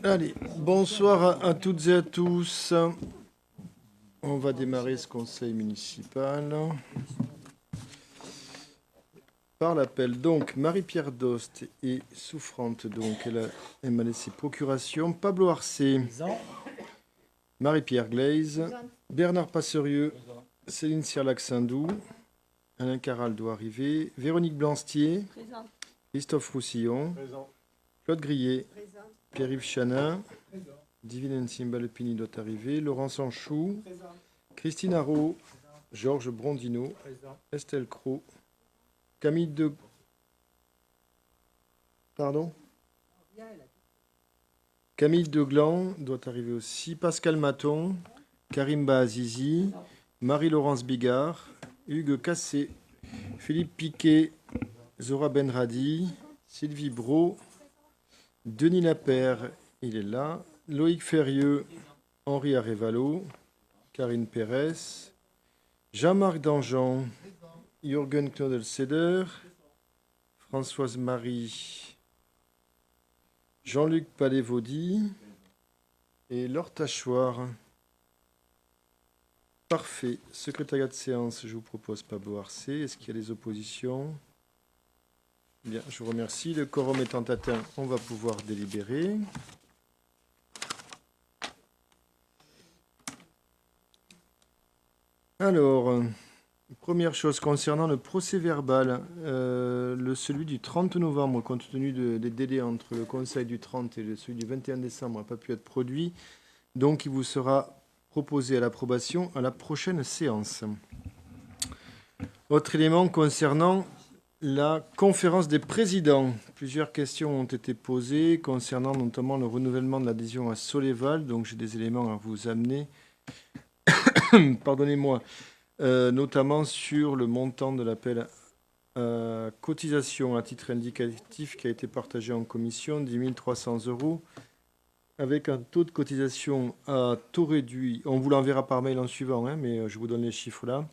Allez, bonsoir à toutes et à tous. On va démarrer ce conseil municipal par l'appel. Donc, Marie-Pierre Dost est souffrante, donc elle m'a laissé procuration. Pablo Arcé, Marie-Pierre Glaise, Bernard Passerieux, Céline Sirlac-Sindou, Alain Caral doit arriver, Véronique Blancier, Christophe Roussillon, Claude Grillet, Pierre-Yves Chanin, Divine Nsimba Lepini doit arriver, Laurent Sanchou, Christine Arrault, Georges Brondino, Estelle Cros, Camille de... Pardon Camille Deglan doit arriver aussi, Pascal Maton, Karimba Azizi, Marie-Laurence Bigard, Hugues Cassé, Philippe Piquet, Zora Benradi, Sylvie Brault, Denis Lapère, il est là, Loïc Ferrieux, Henri Arévalo, Karine Pérez, Jean-Marc Dangean, Jürgen Knodelseder, Françoise Marie, Jean-Luc Palévaudy et Laure Tachoir. Parfait. Secrétariat de séance, je vous propose Pablo Arcé. Est-ce qu'il y a des oppositions? Bien, je vous remercie. Le quorum étant atteint, on va pouvoir délibérer. Alors, première chose concernant le procès verbal, celui du 30 novembre, compte tenu des délais entre le conseil du 30 et celui du 21 décembre, n'a pas pu être produit. Donc, il vous sera proposé à l'approbation à la prochaine séance. Autre élément concernant la conférence des présidents. Plusieurs questions ont été posées concernant notamment le renouvellement de l'adhésion à Soleval. Donc, j'ai des éléments à vous amener. Pardonnez-moi. Notamment sur le montant de l'appel à cotisation à titre indicatif qui a été partagé en commission, 10 300 €, avec un taux de cotisation à taux réduit, on vous l'enverra par mail en suivant, mais je vous donne les chiffres là,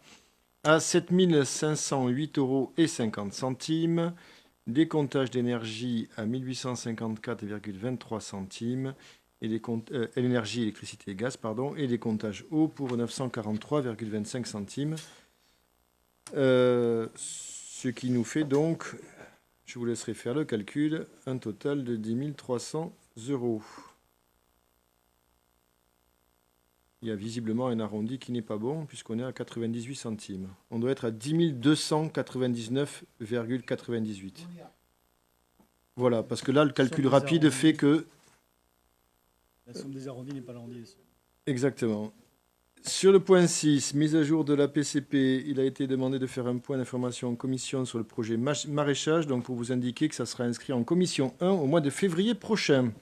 à 7 508,50 €, décomptage d'énergie à 1854,23 centimes, et l'énergie, électricité et gaz, pardon, et les comptages eau pour 943,25 centimes. Ce qui nous fait donc, je vous laisserai faire le calcul, un total de 10 300 €. Il y a visiblement un arrondi qui n'est pas bon, puisqu'on est à 98 centimes. On doit être à 10 299,98. Voilà, parce que là, le calcul rapide fait que... La somme des arrondis n'est pas l'arrondi. Exactement. Sur le point 6, mise à jour de la PCP, il a été demandé de faire un point d'information en commission sur le projet maraîchage, donc pour vous indiquer que ça sera inscrit en commission 1 au mois de février prochain.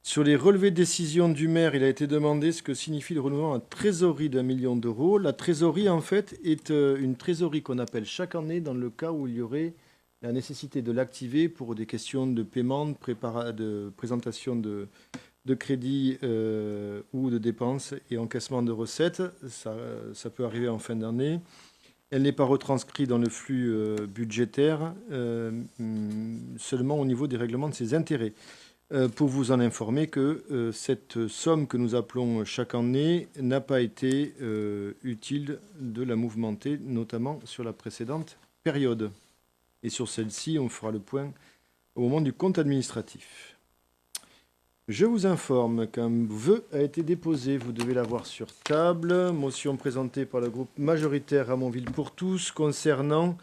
Sur les relevés de décision du maire, il a été demandé ce que signifie le renouvellement en trésorerie d'1 million d'euros. La trésorerie, en fait, est une trésorerie qu'on appelle chaque année dans le cas où il y aurait la nécessité de l'activer pour des questions de paiement, de présentation de crédit ou de dépenses et encaissement de recettes. Ça peut arriver en fin d'année. Elle n'est pas retranscrite dans le flux budgétaire, seulement au niveau des règlements de ses intérêts. Pour vous en informer que cette somme que nous appelons chaque année n'a pas été utile de la mouvementer, notamment sur la précédente période. Et sur celle-ci, on fera le point au moment du compte administratif. Je vous informe qu'un vœu a été déposé, vous devez l'avoir sur table. Motion présentée par le groupe majoritaire Ramonville pour tous concernant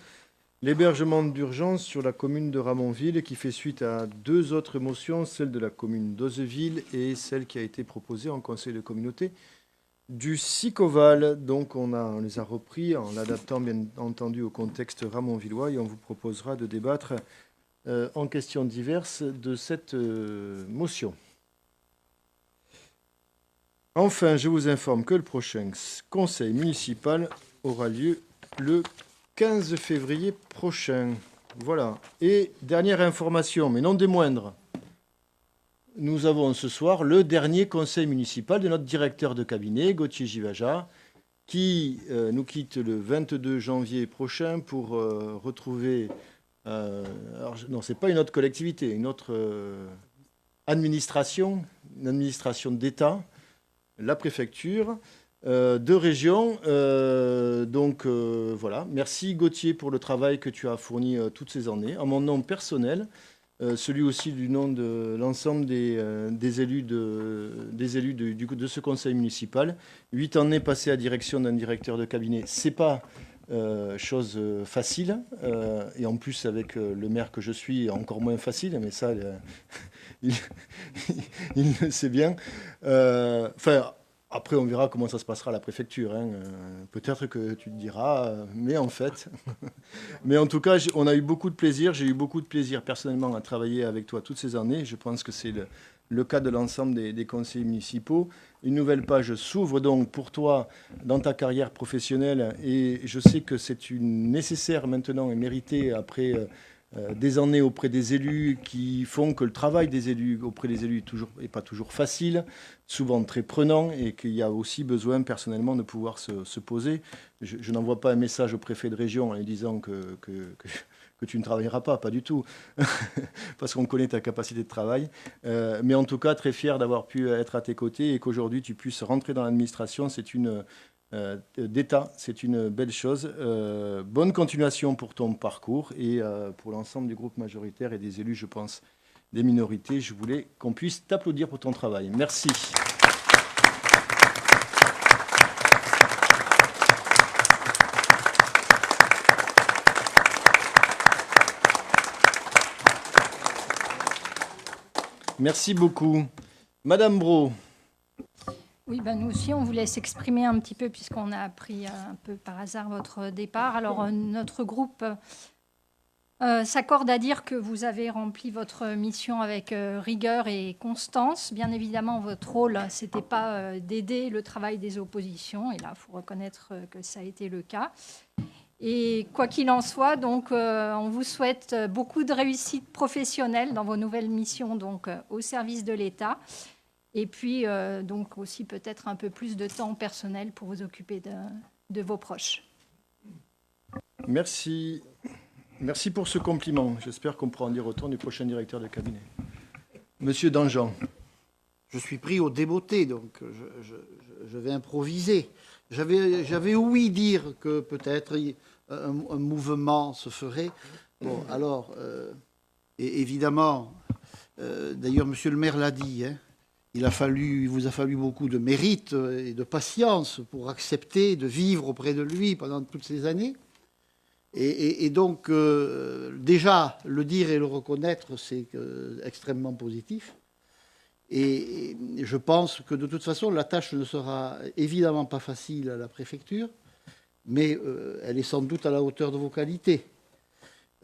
l'hébergement d'urgence sur la commune de Ramonville qui fait suite à deux autres motions, celle de la commune d'Ozeville et celle qui a été proposée en conseil de communauté du Sicoval. Donc on les a repris en l'adaptant bien entendu au contexte ramonvillois et on vous proposera de débattre en questions diverses de cette motion. Enfin, je vous informe que le prochain conseil municipal aura lieu le 15 février prochain. Voilà. Et dernière information, mais non des moindres. Nous avons ce soir le dernier conseil municipal de notre directeur de cabinet, Gauthier Givaja, qui nous quitte le 22 janvier prochain pour retrouver... alors, non, ce n'est pas une autre collectivité, une autre administration, une administration d'État, la préfecture, de région. Voilà. Merci Gauthier pour le travail que tu as fourni toutes ces années. En mon nom personnel, celui aussi du nom de l'ensemble des élus de ce conseil municipal. 8 années passées à direction d'un directeur de cabinet, c'est pas chose facile. Et en plus, avec le maire que je suis, encore moins facile, mais ça, il le sait bien. Après, on verra comment ça se passera à la préfecture. Hein. Peut-être que tu te diras, mais en fait... mais en tout cas, on a eu beaucoup de plaisir. J'ai eu beaucoup de plaisir personnellement à travailler avec toi toutes ces années. Je pense que c'est le cas de l'ensemble des conseillers municipaux. Une nouvelle page s'ouvre donc pour toi dans ta carrière professionnelle. Et je sais que c'est une nécessaire maintenant et méritée après... des années auprès des élus qui font que le travail des élus auprès des élus est pas toujours facile, souvent très prenant, et qu'il y a aussi besoin personnellement de pouvoir se poser. Je n'envoie pas un message au préfet de région en lui disant que tu ne travailleras pas du tout, parce qu'on connaît ta capacité de travail. Mais en tout cas, très fier d'avoir pu être à tes côtés et qu'aujourd'hui tu puisses rentrer dans l'administration. C'est une d'État, c'est une belle chose. Bonne continuation pour ton parcours et pour l'ensemble du groupe majoritaire et des élus, je pense, des minorités. Je voulais qu'on puisse t'applaudir pour ton travail. Merci. Merci beaucoup. Madame Brault. Oui, ben nous aussi, on vous laisse exprimer un petit peu puisqu'on a appris un peu par hasard votre départ. Alors, notre groupe s'accorde à dire que vous avez rempli votre mission avec rigueur et constance. Bien évidemment, votre rôle, ce n'était pas d'aider le travail des oppositions. Et là, il faut reconnaître que ça a été le cas. Et quoi qu'il en soit, donc, on vous souhaite beaucoup de réussite professionnelle dans vos nouvelles missions donc, au service de l'État. Et puis, donc aussi peut-être un peu plus de temps personnel pour vous occuper de vos proches. Merci. Merci pour ce compliment. J'espère qu'on pourra en dire autant du prochain directeur de cabinet. Monsieur Danjean. Je suis pris au débeauté, donc je vais improviser. J'avais ouï dire que peut-être un mouvement se ferait. Bon, alors, et évidemment, d'ailleurs, monsieur le maire l'a dit, hein, il vous a fallu beaucoup de mérite et de patience pour accepter de vivre auprès de lui pendant toutes ces années. Et donc, déjà, le dire et le reconnaître, c'est extrêmement positif. Et je pense que de toute façon, la tâche ne sera évidemment pas facile à la préfecture, mais elle est sans doute à la hauteur de vos qualités.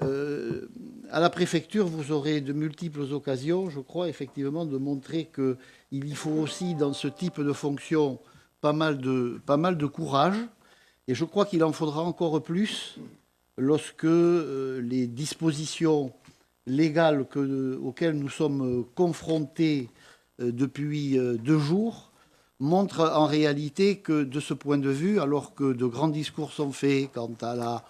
À la préfecture, vous aurez de multiples occasions, je crois, effectivement, de montrer qu'il y faut aussi, dans ce type de fonction, pas mal de courage. Et je crois qu'il en faudra encore plus lorsque les dispositions légales auxquelles nous sommes confrontés depuis 2 jours montrent en réalité que, de ce point de vue, alors que de grands discours sont faits quant à la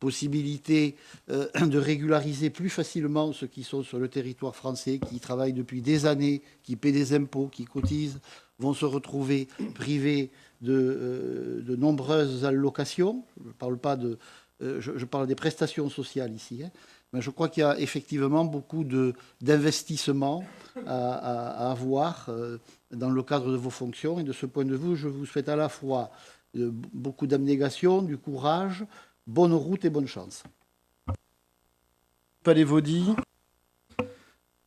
possibilité de régulariser plus facilement ceux qui sont sur le territoire français, qui travaillent depuis des années, qui paient des impôts, qui cotisent, vont se retrouver privés de nombreuses allocations. Je parle des prestations sociales ici. Hein. Mais je crois qu'il y a effectivement beaucoup d'investissements à avoir dans le cadre de vos fonctions. Et de ce point de vue, je vous souhaite à la fois beaucoup d'abnégation, du courage, bonne route et bonne chance. Palévody.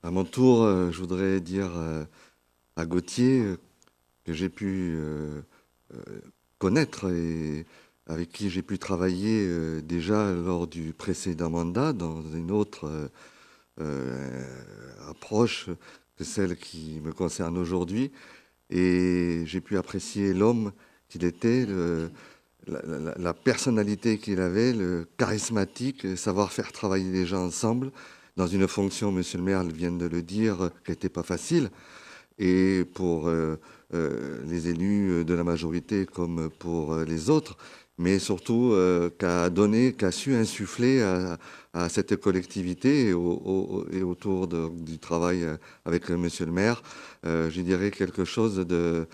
À mon tour, je voudrais dire à Gauthier que j'ai pu connaître et avec qui j'ai pu travailler déjà lors du précédent mandat dans une autre approche que celle qui me concerne aujourd'hui. Et j'ai pu apprécier l'homme qu'il était, la personnalité qu'il avait, le charismatique, le savoir faire travailler les gens ensemble dans une fonction, monsieur le maire vient de le dire, qui n'était pas facile. Et pour les élus de la majorité comme pour les autres, mais surtout qu'a su insuffler à cette collectivité et autour du travail avec monsieur le maire, je dirais quelque chose de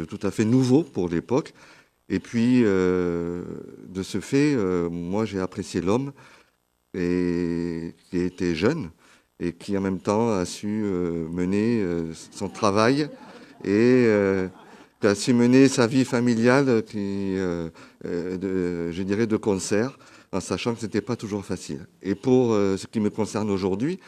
tout à fait nouveau pour l'époque. Et puis, de ce fait, moi j'ai apprécié l'homme et qui était jeune et qui en même temps a su mener son travail et qui a su mener sa vie familiale, je dirais, de concert, en sachant que ce n'était pas toujours facile. Et pour ce qui me concerne aujourd'hui,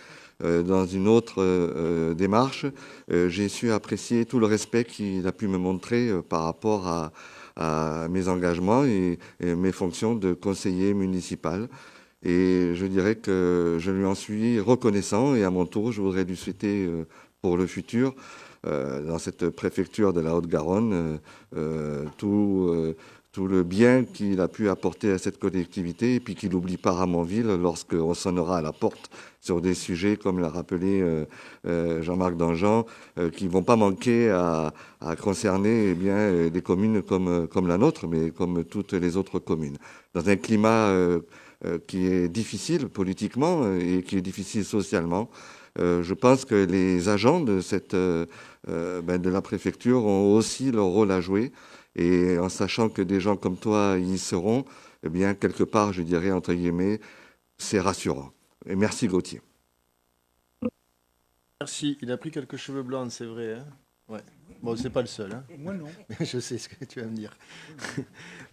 dans une autre démarche, j'ai su apprécier tout le respect qu'il a pu me montrer par rapport à mes engagements et mes fonctions de conseiller municipal. Et je dirais que je lui en suis reconnaissant et à mon tour, je voudrais lui souhaiter pour le futur, dans cette préfecture de la Haute-Garonne, tout le bien qu'il a pu apporter à cette collectivité et puis qu'il n'oublie pas Ramonville lorsqu'on sonnera à la porte sur des sujets, comme l'a rappelé Jean-Marc Danjean, qui ne vont pas manquer à concerner eh bien, des communes comme la nôtre, mais comme toutes les autres communes. Dans un climat qui est difficile politiquement et qui est difficile socialement, je pense que les agents de la préfecture ont aussi leur rôle à jouer. Et en sachant que des gens comme toi y seront, eh bien, quelque part, je dirais, entre guillemets, c'est rassurant. Et merci Gauthier. Merci. Il a pris quelques cheveux blancs, c'est vrai. Hein, ouais. Bon, c'est pas le seul. Hein. Moi, non. Je sais ce que tu vas me dire.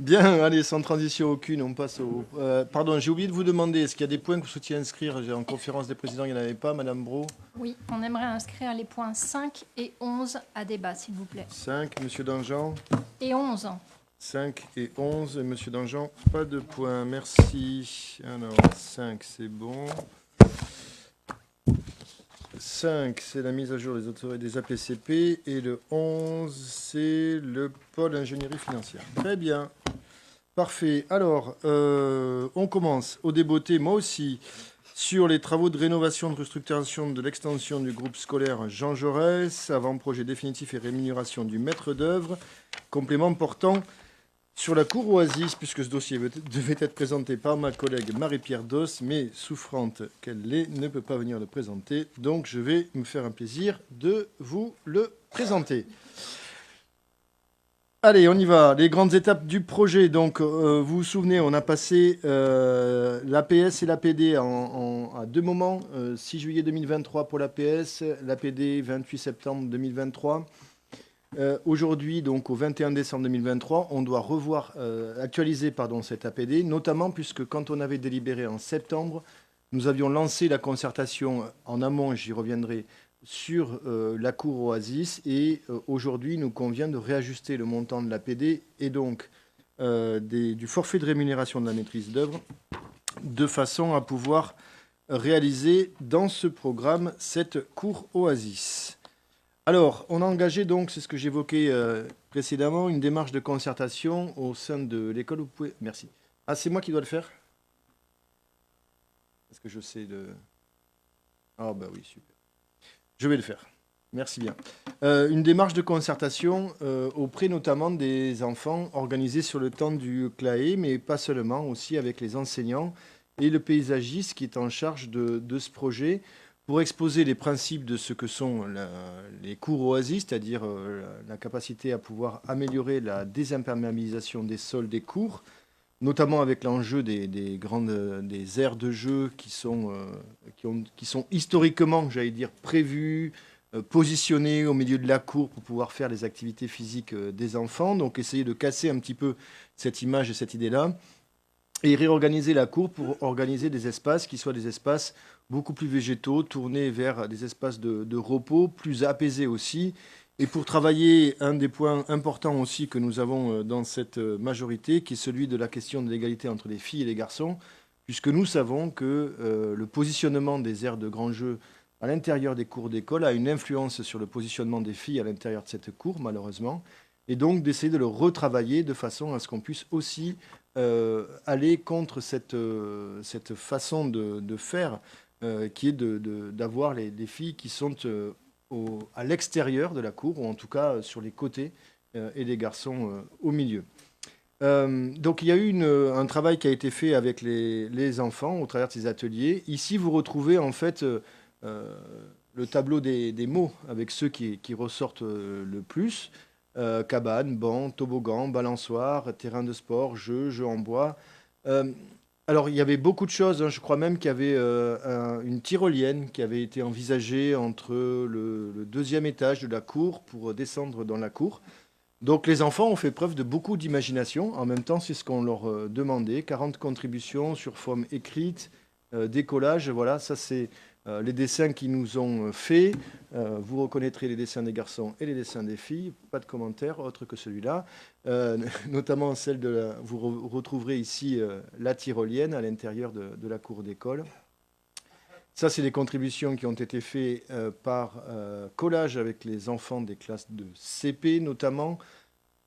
Bien, allez, sans transition aucune, on passe au... pardon, j'ai oublié de vous demander, est-ce qu'il y a des points que vous souhaitiez inscrire? En conférence des présidents, il n'y en avait pas, Madame Brault. Oui, on aimerait inscrire les points 5 et 11 à débat, s'il vous plaît. 5, Monsieur Danjean. Et 11. 5 et 11, et Monsieur Danjean, pas de points, merci. Alors, 5, c'est bon. 5, c'est la mise à jour des autorités des APCP, et le 11, c'est le pôle ingénierie financière. Très bien, parfait. Alors, on commence au débeauté, moi aussi, sur les travaux de rénovation, de restructuration de l'extension du groupe scolaire Jean Jaurès, avant-projet définitif et rémunération du maître d'œuvre, complément portant sur la cour Oasis, puisque ce dossier devait être présenté par ma collègue Marie-Pierre Doss, mais souffrante qu'elle l'est, ne peut pas venir le présenter. Donc, je vais me faire un plaisir de vous le présenter. Allez, on y va. Les grandes étapes du projet. Donc, vous vous souvenez, on a passé l'APS et l'APD à deux moments. 6 juillet 2023 pour l'APS, l'APD 28 septembre 2023. Aujourd'hui, donc au 21 décembre 2023, on doit actualiser cette APD, notamment puisque quand on avait délibéré en septembre, nous avions lancé la concertation en amont, j'y reviendrai, sur la cour Oasis, et aujourd'hui, il nous convient de réajuster le montant de l'APD et donc du forfait de rémunération de la maîtrise d'œuvre, de façon à pouvoir réaliser dans ce programme cette cour Oasis. Alors, on a engagé donc, c'est ce que j'évoquais précédemment, une démarche de concertation au sein de l'école. Vous pouvez... Merci. Ah, c'est moi qui dois le faire? Est-ce que je sais de... Ah, bah oui, super. Je vais le faire. Merci bien. Une démarche de concertation auprès notamment des enfants organisée sur le temps du CLAE, mais pas seulement, aussi avec les enseignants et le paysagiste qui est en charge de ce projet, pour exposer les principes de ce que sont les cours Oasis, c'est-à-dire la capacité à pouvoir améliorer la désimperméabilisation des sols des cours, notamment avec l'enjeu des aires de jeu qui sont historiquement, j'allais dire, prévues, positionnées au milieu de la cour pour pouvoir faire les activités physiques des enfants. Donc essayer de casser un petit peu cette image et cette idée-là, et réorganiser la cour pour organiser des espaces qui soient des espaces beaucoup plus végétaux, tournés vers des espaces de repos, plus apaisés aussi. Et pour travailler, un des points importants aussi que nous avons dans cette majorité, qui est celui de la question de l'égalité entre les filles et les garçons, puisque nous savons que le positionnement des aires de grands jeux à l'intérieur des cours d'école a une influence sur le positionnement des filles à l'intérieur de cette cour, malheureusement, et donc d'essayer de le retravailler de façon à ce qu'on puisse aussi aller contre cette façon de faire, qui est d'avoir les filles qui sont à l'extérieur de la cour, ou en tout cas sur les côtés, et les garçons au milieu. Donc il y a eu un travail qui a été fait avec les enfants au travers de ces ateliers. Ici, vous retrouvez en fait le tableau des mots avec ceux qui ressortent le plus. Cabane, banc, toboggan, balançoire, terrain de sport, jeu en bois. Euh, alors il y avait beaucoup de choses, hein. Je crois même qu'il y avait une tyrolienne qui avait été envisagée entre le deuxième étage de la cour pour descendre dans la cour. Donc les enfants ont fait preuve de beaucoup d'imagination. En même temps, c'est ce qu'on leur demandait. 40 contributions sur forme écrite, des collages. Voilà, ça c'est les dessins qu'ils nous ont faits. Vous reconnaîtrez les dessins des garçons et les dessins des filles. Pas de commentaire autre que celui-là. Notamment celle vous retrouverez ici la tyrolienne à l'intérieur de la cour d'école. Ça, c'est des contributions qui ont été faites par collage avec les enfants des classes de CP notamment.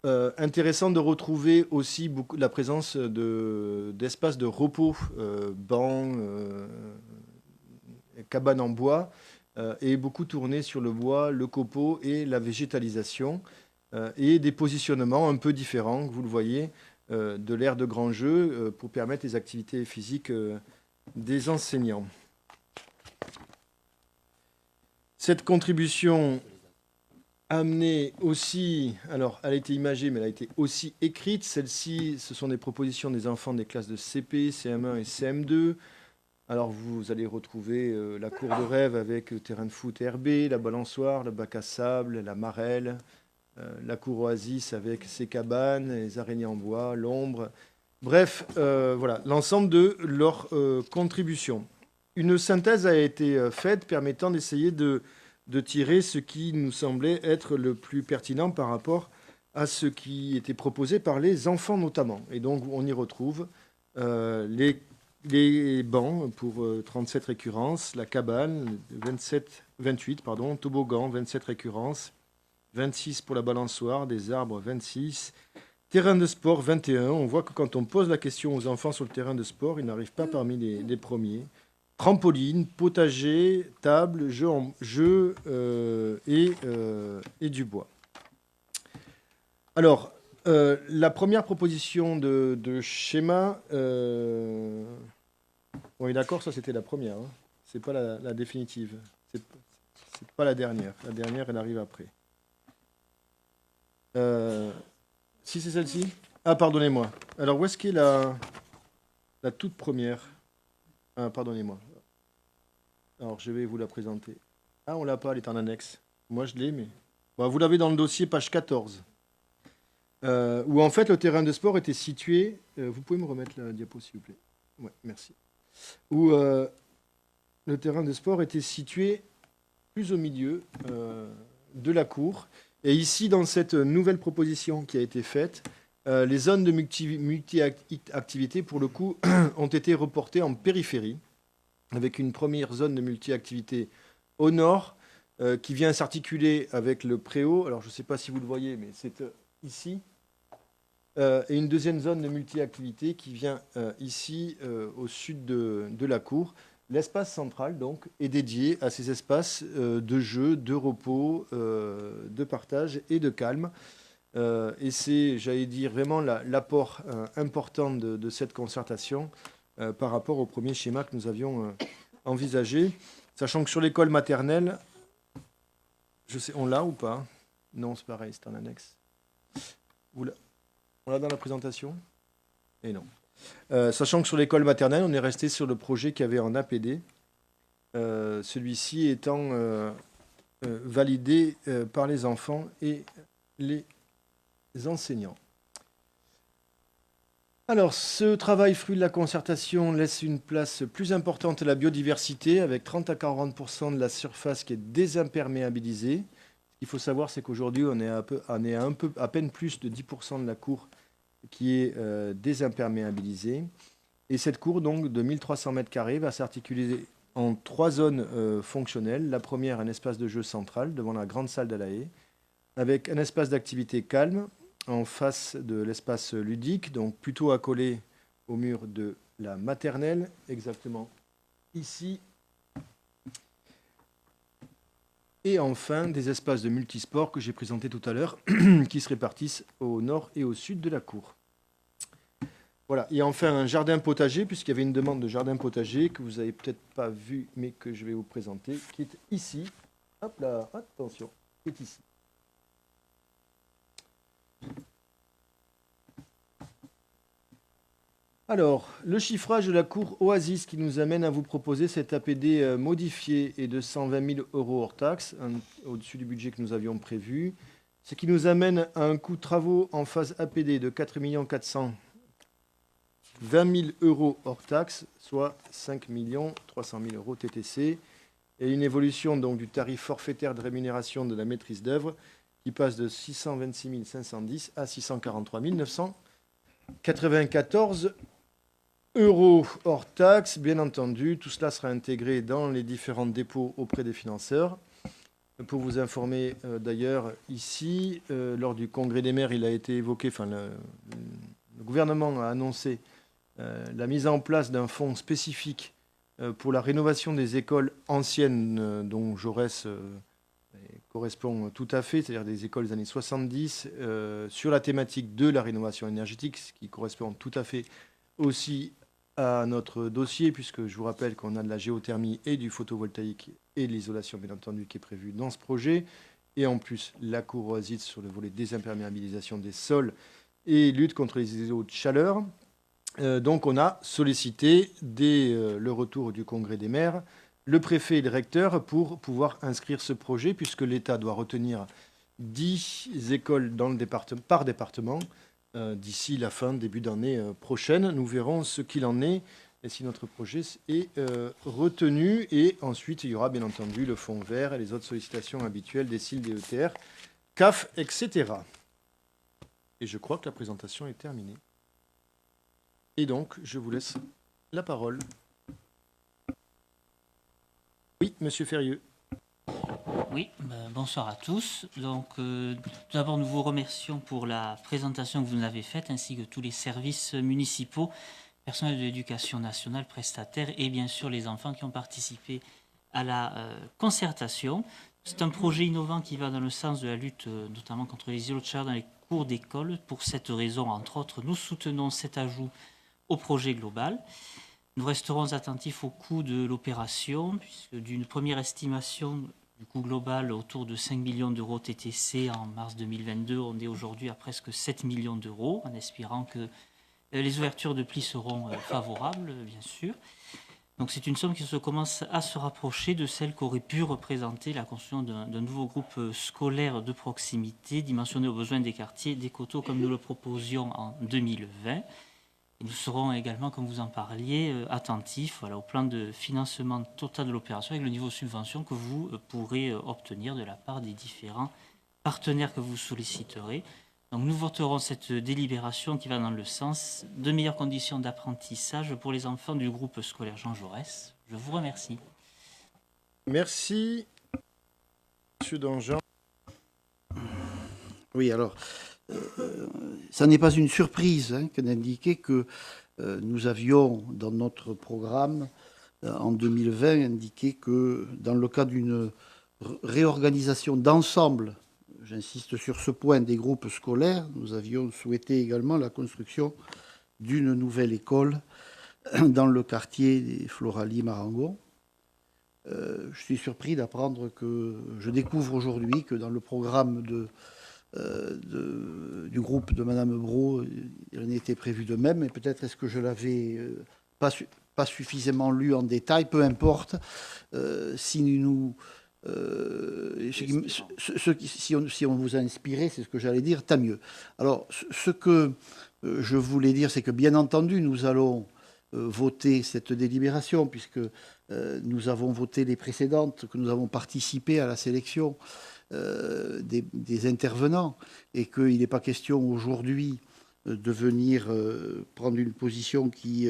Intéressant de retrouver aussi beaucoup la présence d'espaces de repos, bancs, cabanes en bois, et beaucoup tourné sur le bois, le copeau et la végétalisation, et des positionnements un peu différents, vous le voyez, de l'aire de grand jeu pour permettre les activités physiques des enseignants. Cette contribution amenée aussi, alors elle a été imagée, mais elle a été aussi écrite. Celle-ci, ce sont des propositions des enfants des classes de CP, CM1 et CM2. Alors vous allez retrouver la cour de rêve avec le terrain de foot herbé, la balançoire, le bac à sable, la marelle, la cour oasis avec ses cabanes, les araignées en bois, l'ombre. Bref, voilà, l'ensemble de leurs contributions. Une synthèse a été faite permettant d'essayer de tirer ce qui nous semblait être le plus pertinent par rapport à ce qui était proposé par les enfants notamment. Et donc on y retrouve les bancs pour 37 récurrences, la cabane 28, toboggan 27 récurrences, 26 pour la balançoire, des arbres 26, terrain de sport 21. On voit que quand on pose la question aux enfants sur le terrain de sport, ils n'arrivent pas parmi les premiers. Trampoline, potager, table, jeu et du bois. Alors, la première proposition de schéma, oui d'accord, ça c'était la première, hein. C'est pas la définitive, c'est pas la dernière. La dernière, elle arrive après. Si c'est celle-ci. Ah, pardonnez-moi. Alors, où est-ce qu'est la toute première? Ah, pardonnez-moi. Alors, je vais vous la présenter. Ah, on l'a pas, elle est en annexe. Moi, je l'ai, mais... Bon, vous l'avez dans le dossier, page 14. Où, en fait, le terrain de sport était situé... vous pouvez me remettre la diapo, s'il vous plaît? Ouais, merci. Où le terrain de sport était situé plus au milieu de la cour. Et ici, dans cette nouvelle proposition qui a été faite, les zones de multi-activité, pour le coup, ont été reportées en périphérie, avec une première zone de multi-activité au nord, qui vient s'articuler avec le préau. Alors, je ne sais pas si vous le voyez, mais c'est ici. Et une deuxième zone de multi-activité qui vient ici, au sud de la cour. L'espace central, donc, est dédié à ces espaces de jeu, de repos, de partage et de calme. Et c'est, j'allais dire, vraiment l'apport important de cette concertation par rapport au premier schéma que nous avions envisagé. Sachant que sur l'école maternelle, je sais, on l'a ou pas? Non, c'est pareil, c'est en annexe. On l'a dans la présentation? Et non. Sachant que sur l'école maternelle, on est resté sur le projet qu'il y avait en APD, celui-ci étant validé par les enfants et les enseignants. Alors, ce travail fruit de la concertation laisse une place plus importante à la biodiversité, avec 30 à 40% de la surface qui est désimperméabilisée. Ce qu'il faut savoir, c'est qu'aujourd'hui, on est à peine plus de 10% de la cour qui est désimperméabilisée. Et cette cour, donc, de 1300 m², va s'articuler en 3 zones fonctionnelles. La première, un espace de jeu central devant la grande salle de la haie, avec un espace d'activité calme en face de l'espace ludique, donc plutôt accolé au mur de la maternelle, exactement ici. Et enfin, des espaces de multisport que j'ai présentés tout à l'heure, qui se répartissent au nord et au sud de la cour. Voilà. Et enfin, un jardin potager, puisqu'il y avait une demande de jardin potager que vous avez peut-être pas vu, mais que je vais vous présenter, qui est ici. Hop là, attention, qui est ici. Alors, le chiffrage de la cour Oasis qui nous amène à vous proposer cet APD modifié et de 120 000 euros hors taxe, au-dessus du budget que nous avions prévu. Ce qui nous amène à un coût de travaux en phase APD de 4 420 000 euros hors taxe, soit 5 300 000 euros TTC, et une évolution donc du tarif forfaitaire de rémunération de la maîtrise d'œuvre qui passe de 626 510 à 643 994 euros hors taxe. Bien entendu, tout cela sera intégré dans les différents dépôts auprès des financeurs. Pour vous informer d'ailleurs, ici, lors du congrès des maires, il a été évoqué, le gouvernement a annoncé la mise en place d'un fonds spécifique pour la rénovation des écoles anciennes dont Jaurès correspond tout à fait, c'est-à-dire des écoles des années 70, sur la thématique de la rénovation énergétique, ce qui correspond tout à fait aussi à notre dossier, puisque je vous rappelle qu'on a de la géothermie et du photovoltaïque et de l'isolation, bien entendu, qui est prévue dans ce projet. Et en plus, la cour Oasis sur le volet désimperméabilisation des sols et lutte contre les îlots de chaleur. Donc, on a sollicité, dès le retour du congrès des maires, le préfet et le recteur pour pouvoir inscrire ce projet, puisque l'État doit retenir 10 écoles dans le par département d'ici la fin, début d'année prochaine. Nous verrons ce qu'il en est et si notre projet est retenu. Et ensuite, il y aura bien entendu le fonds vert et les autres sollicitations habituelles des CIL, des ETR, CAF, etc. Et je crois que la présentation est terminée. Et donc, je vous laisse la parole. Oui, monsieur Ferrieux. Oui, bonsoir à tous. Donc, tout d'abord, nous vous remercions pour la présentation que vous nous avez faite, ainsi que tous les services municipaux, personnels de l'éducation nationale, prestataires et bien sûr les enfants qui ont participé à la concertation. C'est un projet innovant qui va dans le sens de la lutte notamment contre les îlots de chaleur dans les cours d'école. Pour cette raison, entre autres, nous soutenons cet ajout au projet global. Nous resterons attentifs au coût de l'opération, puisque d'une première estimation du coût global autour de 5 millions d'euros TTC en mars 2022, on est aujourd'hui à presque 7 millions d'euros, en espérant que les ouvertures de plis seront favorables, bien sûr. Donc c'est une somme qui commence à se rapprocher de celle qu'aurait pu représenter la construction d'un nouveau groupe scolaire de proximité, dimensionné aux besoins des quartiers des Coteaux, comme nous le proposions en 2020. Nous serons également, comme vous en parliez, attentifs au plan de financement total de l'opération avec le niveau de subvention que vous pourrez obtenir de la part des différents partenaires que vous solliciterez. Donc nous voterons cette délibération qui va dans le sens de meilleures conditions d'apprentissage pour les enfants du groupe scolaire Jean Jaurès. Je vous remercie. Merci, monsieur Danjean. Oui, alors, ça n'est pas une surprise que d'indiquer que nous avions dans notre programme en 2020 indiqué que dans le cas d'une réorganisation d'ensemble, j'insiste sur ce point, des groupes scolaires, nous avions souhaité également la construction d'une nouvelle école dans le quartier des Floralie-Marangon. Je suis surpris d'apprendre que je découvre aujourd'hui que dans le programme du groupe de Madame Brault, il en était prévu de même, mais peut-être est-ce que je l'avais pas suffisamment lu en détail, peu importe. Si on vous a inspiré, c'est ce que j'allais dire, tant mieux. Alors, ce que je voulais dire, c'est que bien entendu, nous allons voter cette délibération, puisque nous avons voté les précédentes, que nous avons participé à la sélection des intervenants, et qu'il n'est pas question aujourd'hui de venir prendre une position qui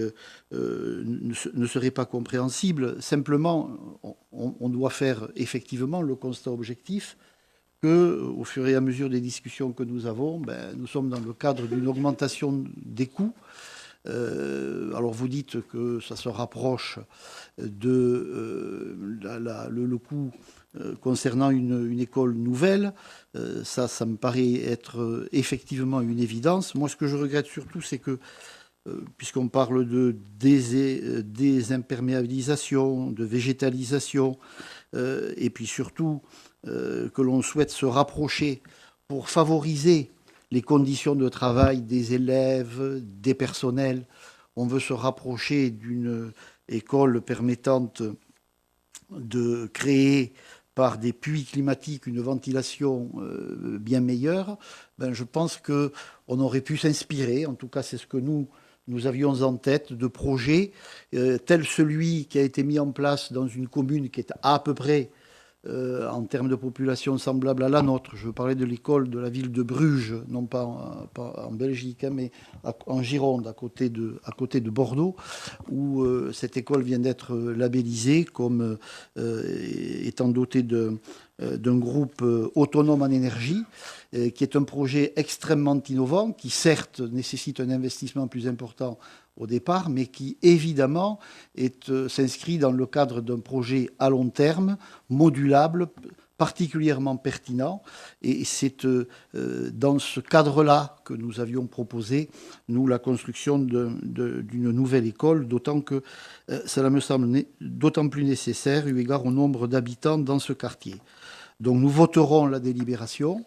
ne serait pas compréhensible. Simplement, on doit faire effectivement le constat objectif qu'au fur et à mesure des discussions que nous avons, nous sommes dans le cadre d'une augmentation des coûts. Alors vous dites que ça se rapproche de le coût concernant une école nouvelle. Ça me paraît être effectivement une évidence. Moi, ce que je regrette surtout, c'est que puisqu'on parle de désimperméabilisation, de végétalisation, et puis surtout que l'on souhaite se rapprocher pour favoriser les conditions de travail des élèves, des personnels. On veut se rapprocher d'une école permettant de créer par des puits climatiques une ventilation bien meilleure. Je pense qu'on aurait pu s'inspirer, en tout cas c'est ce que nous avions en tête, de projets tel celui qui a été mis en place dans une commune qui est à peu près, en termes de population, semblable à la nôtre. Je veux parler de l'école de la ville de Bruges, non pas en Belgique, mais en Gironde, à côté de Bordeaux, où cette école vient d'être labellisée comme étant dotée d'un groupe autonome en énergie, qui est un projet extrêmement innovant, qui certes nécessite un investissement plus important au départ, mais qui évidemment s'inscrit dans le cadre d'un projet à long terme, modulable, particulièrement pertinent. Et c'est dans ce cadre-là que nous avions proposé, nous, la construction d'une nouvelle école, d'autant que cela me semble d'autant plus nécessaire eu égard au nombre d'habitants dans ce quartier. Donc nous voterons la délibération,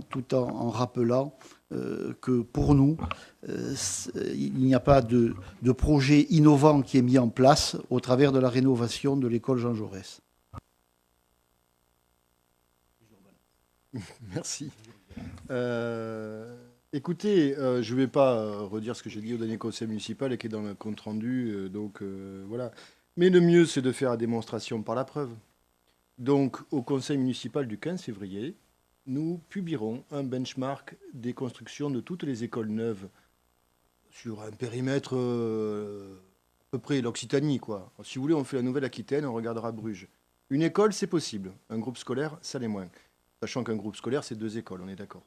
tout en rappelant que pour nous, il n'y a pas de projet innovant qui est mis en place au travers de la rénovation de l'école Jean Jaurès. Merci. Écoutez, je ne vais pas redire ce que j'ai dit au dernier conseil municipal et qui est dans le compte-rendu, voilà. Mais le mieux, c'est de faire la démonstration par la preuve. Donc, au conseil municipal du 15 février, nous publierons un benchmark des constructions de toutes les écoles neuves sur un périmètre à peu près l'Occitanie, quoi. Si vous voulez, on fait la Nouvelle-Aquitaine, on regardera Bruges. Une école, c'est possible. Un groupe scolaire, ça l'est moins. Sachant qu'un groupe scolaire, c'est 2 écoles, on est d'accord.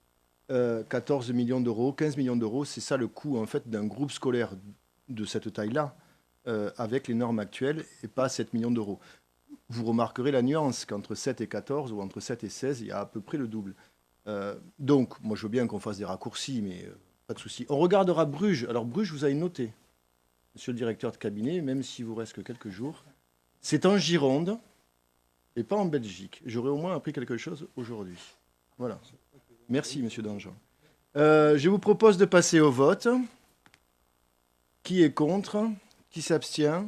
14 millions d'euros, 15 millions d'euros, c'est ça le coût en fait d'un groupe scolaire de cette taille-là, avec les normes actuelles, et pas 7 millions d'euros. Vous remarquerez la nuance qu'entre 7 et 14 ou entre 7 et 16, il y a à peu près le double. Donc, moi, je veux bien qu'on fasse des raccourcis, mais pas de souci. On regardera Bruges. Alors, Bruges, vous avez noté, monsieur le directeur de cabinet, même s'il vous reste que quelques jours, c'est en Gironde et pas en Belgique. J'aurais au moins appris quelque chose aujourd'hui. Voilà. Merci, monsieur Danjean. Je vous propose de passer au vote. Qui est contre? Qui s'abstient?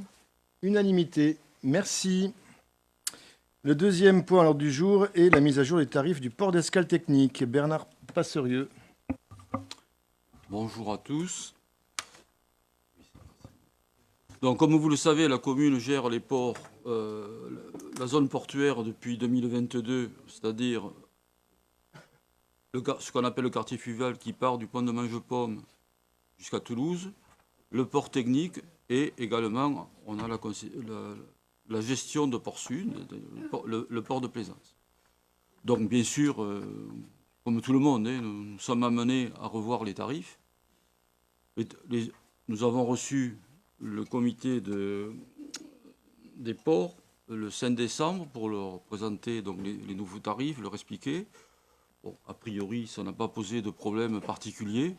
Unanimité. Merci. Le deuxième point à l'ordre du jour est la mise à jour des tarifs du port d'escale technique. Bernard Passerieux. Bonjour à tous. Donc, comme vous le savez, la commune gère les ports, la zone portuaire depuis 2022, c'est-à-dire ce qu'on appelle le quartier fluvial qui part du pont de Mangepomme jusqu'à Toulouse, le port technique et également on a la gestion de Port Sud, le port de Plaisance. Donc bien sûr, comme tout le monde, nous sommes amenés à revoir les tarifs. Nous avons reçu le comité des ports le 5 décembre pour leur présenter donc, les nouveaux tarifs, leur expliquer. Bon, a priori, ça n'a pas posé de problème particulier.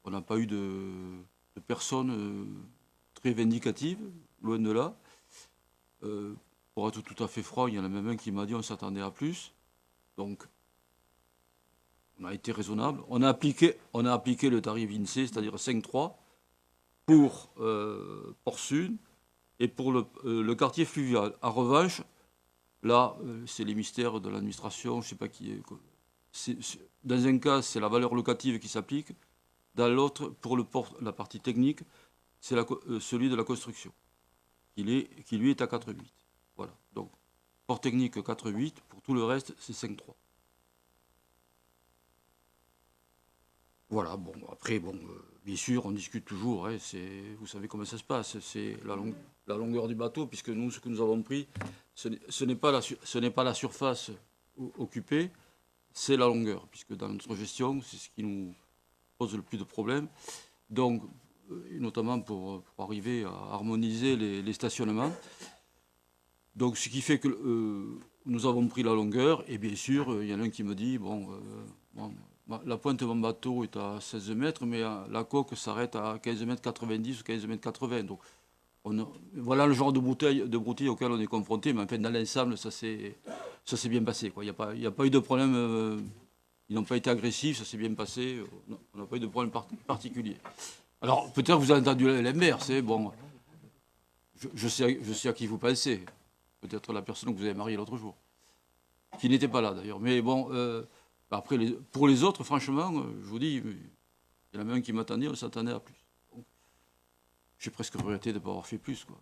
On n'a pas eu de personnes très vindicatives, loin de là. Pour être tout à fait franc, il y en a même un qui m'a dit qu'on s'attendait à plus. Donc, on a été raisonnable. On a appliqué le tarif INSEE, c'est-à-dire 5,3 pour Port Sud et pour le quartier fluvial. En revanche, là, c'est les mystères de l'administration, je ne sais pas qui est. Dans un cas, c'est la valeur locative qui s'applique. Dans l'autre, pour le port, la partie technique, c'est celui de la construction, qui lui est à 4,8. Voilà. Donc, port technique 4,8. Pour tout le reste, c'est 5,3. Voilà. Bon, après, bien sûr, on discute toujours. Hein, vous savez comment ça se passe. C'est la longueur du bateau, puisque nous, ce que nous avons pris, ce n'est pas la surface occupée, c'est la longueur, puisque dans notre gestion, c'est ce qui nous pose le plus de problèmes. Donc, notamment pour arriver à harmoniser les stationnements. Donc, ce qui fait que nous avons pris la longueur, et bien sûr, il y en a un qui me dit, La pointe de mon bateau est à 16 mètres, mais la coque s'arrête à 15 mètres 90 ou 15 mètres 80. Donc, voilà le genre de broutille auquel on est confronté. Mais enfin, dans l'ensemble, ça s'est bien passé, quoi. Il n'y a pas eu de problème. Ils n'ont pas été agressifs, ça s'est bien passé. On n'a pas eu de problème particulier. Alors, peut-être que vous avez entendu l'inverse. Bon, je sais à qui vous pensez. Peut-être la personne que vous avez mariée l'autre jour. Qui n'était pas là, d'ailleurs. Mais bon, après, pour les autres, franchement, je vous dis, il y en a même un qui m'attendait, on s'attendait à plus. Donc, j'ai presque regretté de ne pas avoir fait plus, quoi.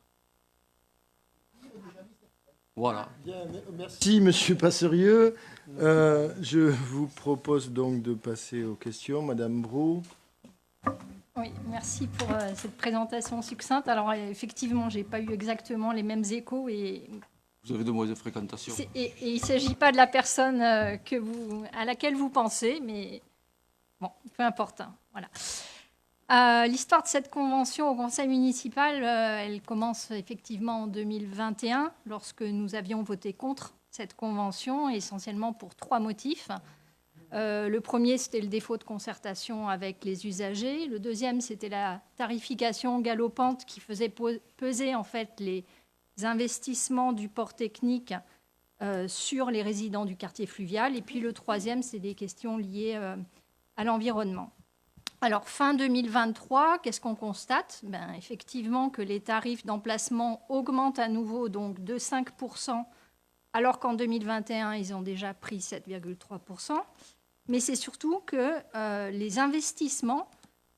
Voilà. Bien, merci, monsieur Passerieux. Je vous propose donc de passer aux questions. Madame Brault. Oui, merci pour cette présentation succincte. Alors, effectivement, je n'ai pas eu exactement les mêmes échos et Vous avez de mauvaises fréquentations. Et il ne s'agit pas de la personne à laquelle vous pensez, mais bon, peu importe. Hein, voilà. L'histoire de cette convention au conseil municipal, elle commence effectivement en 2021, lorsque nous avions voté contre cette convention, essentiellement pour 3 motifs. Le premier, c'était le défaut de concertation avec les usagers. Le deuxième, c'était la tarification galopante qui faisait peser en fait les investissements du port technique sur les résidents du quartier fluvial. Et puis le troisième, c'est des questions liées à l'environnement. Alors, fin 2023, qu'est-ce qu'on constate ? Effectivement que les tarifs d'emplacement augmentent à nouveau donc de 5%, alors qu'en 2021, ils ont déjà pris 7,3%. Mais c'est surtout que les investissements,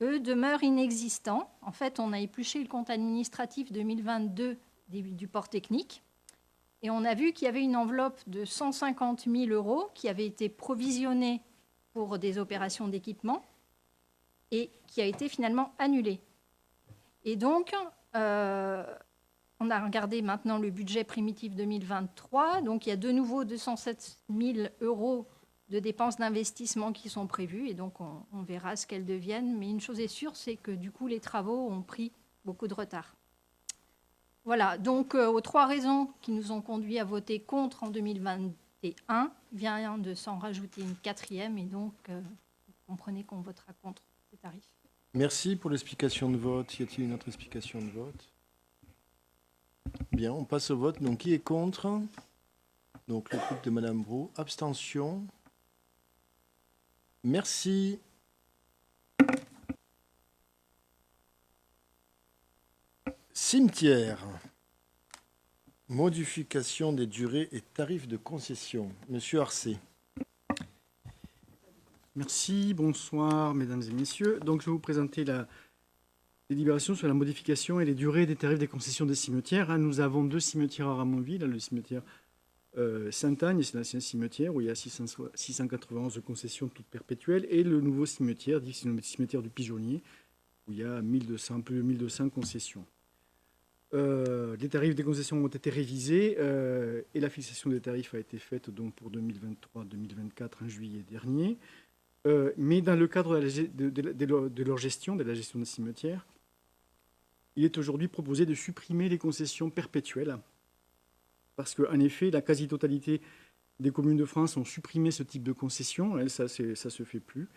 eux, demeurent inexistants. En fait, on a épluché le compte administratif 2022 du port technique. Et on a vu qu'il y avait une enveloppe de 150 000 € qui avait été provisionnée pour des opérations d'équipement et qui a été finalement annulée. Et donc, on a regardé maintenant le budget primitif 2023. Donc, il y a de nouveau 207 000 € de dépenses d'investissement qui sont prévues. Et donc, on verra ce qu'elles deviennent. Mais une chose est sûre, c'est que du coup, les travaux ont pris beaucoup de retard. Voilà, donc aux 3 raisons qui nous ont conduit à voter contre en 2021, vient de s'en rajouter une 4e, et donc vous comprenez qu'on votera contre ces tarifs. Merci pour l'explication de vote. Y a-t-il une autre explication de vote ? Bien, on passe au vote. Donc, qui est contre ? Donc, le groupe de Madame Brault. Abstention. Merci. Cimetière. Modification des durées et tarifs de concession. Monsieur Arcet. Merci, bonsoir mesdames et messieurs. Donc je vais vous présenter la délibération sur la modification et les durées des tarifs des concessions des cimetières. Nous avons 2 cimetières à Ramonville, le cimetière Sainte-Agne, c'est l'ancien cimetière où il y a 691 concessions toutes perpétuelles, et le nouveau cimetière, dit c'est le cimetière du Pigeonnier, où il y a un peu 1200 concessions. Les tarifs des concessions ont été révisés et la fixation des tarifs a été faite donc pour 2023-2024 en juillet dernier. Mais dans le cadre de leur gestion, de la gestion des cimetières, il est aujourd'hui proposé de supprimer les concessions perpétuelles parce qu'en effet, la quasi-totalité des communes de France ont supprimé ce type de concessions. Ça se fait plus.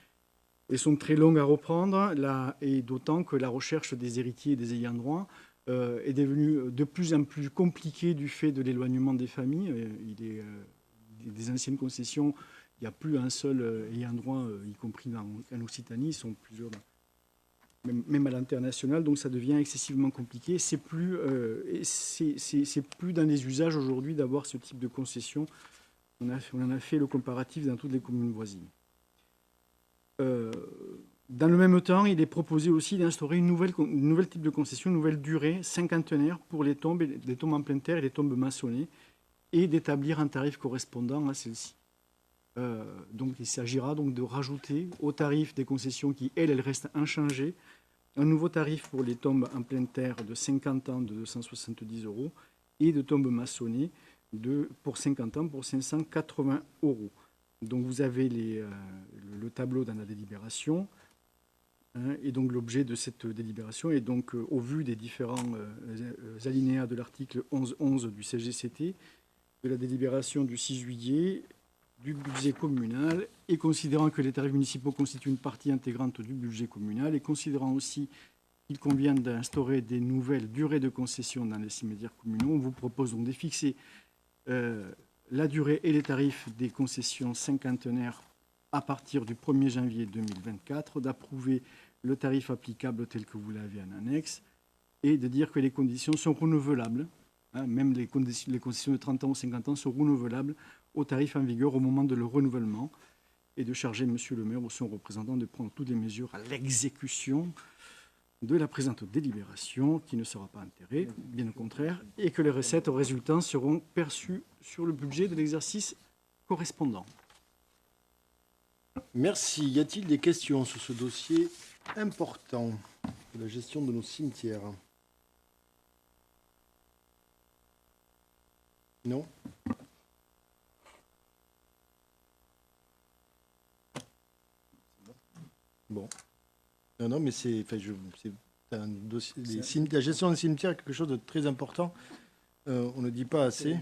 Elles sont très longues à reprendre, et d'autant que la recherche des héritiers et des ayants droit est devenue de plus en plus compliquée du fait de l'éloignement des familles. Des anciennes concessions, il n'y a plus un seul ayant droit, y compris en Occitanie, ils sont plusieurs, même à l'international, donc ça devient excessivement compliqué. C'est plus dans les usages aujourd'hui d'avoir ce type de concession. On en a fait le comparatif dans toutes les communes voisines. Dans le même temps, il est proposé aussi d'instaurer une nouvelle type de concession, une nouvelle durée cinquantenaire pour les tombes en plein terre et les tombes maçonnées, et d'établir un tarif correspondant à celle-ci. Donc, il s'agira donc de rajouter au tarif des concessions qui, elles restent inchangées, un nouveau tarif pour les tombes en pleine terre de 50 ans de 270 € et de tombes maçonnées pour 50 ans pour 580 €. Donc, vous avez le tableau dans la délibération. Et donc, l'objet de cette délibération est donc, au vu des différents alinéas de l'article 11.11 du CGCT, de la délibération du 6 juillet, du budget communal et considérant que les tarifs municipaux constituent une partie intégrante du budget communal et considérant aussi qu'il convient d'instaurer des nouvelles durées de concession dans les cimetières communaux, on vous propose donc de fixer la durée et les tarifs des concessions cinquantenaires à partir du 1er janvier 2024, d'approuver le tarif applicable tel que vous l'avez en annexe et de dire que les conditions sont renouvelables. Même les concessions de 30 ans ou 50 ans sont renouvelables au tarif en vigueur au moment de leur renouvellement et de charger Monsieur le maire ou son représentant de prendre toutes les mesures à l'exécution de la présente délibération qui ne sera pas enterrée, bien au contraire, et que les recettes résultant seront perçues sur le budget de l'exercice correspondant. Merci. Y a-t-il des questions sur ce dossier important de la gestion de nos cimetières? Non? Bon. Non, mais c'est un dossier. La gestion des cimetières est quelque chose de très important. On ne dit pas assez.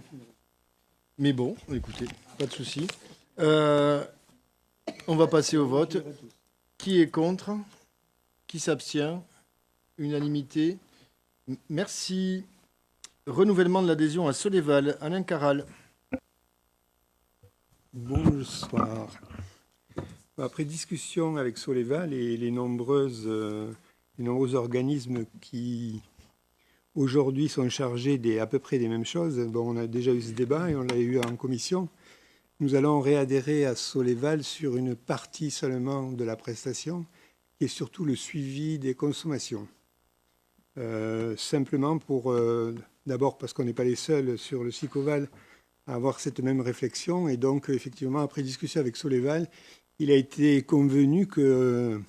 Mais bon, écoutez, pas de souci. On va passer au vote. Qui est contre? Qui s'abstient? Unanimité. Merci. Renouvellement de l'adhésion à Soleval. Alain Caral. Bonsoir. Après discussion avec Soleval et les nombreux organismes qui aujourd'hui sont chargés à peu près des mêmes choses, on a déjà eu ce débat et on l'a eu en commission. Nous allons réadhérer à Soleval sur une partie seulement de la prestation, qui est surtout le suivi des consommations. Simplement d'abord parce qu'on n'est pas les seuls sur le Sicoval à avoir cette même réflexion. Et donc, effectivement, après discussion avec Soleval, il a été convenu que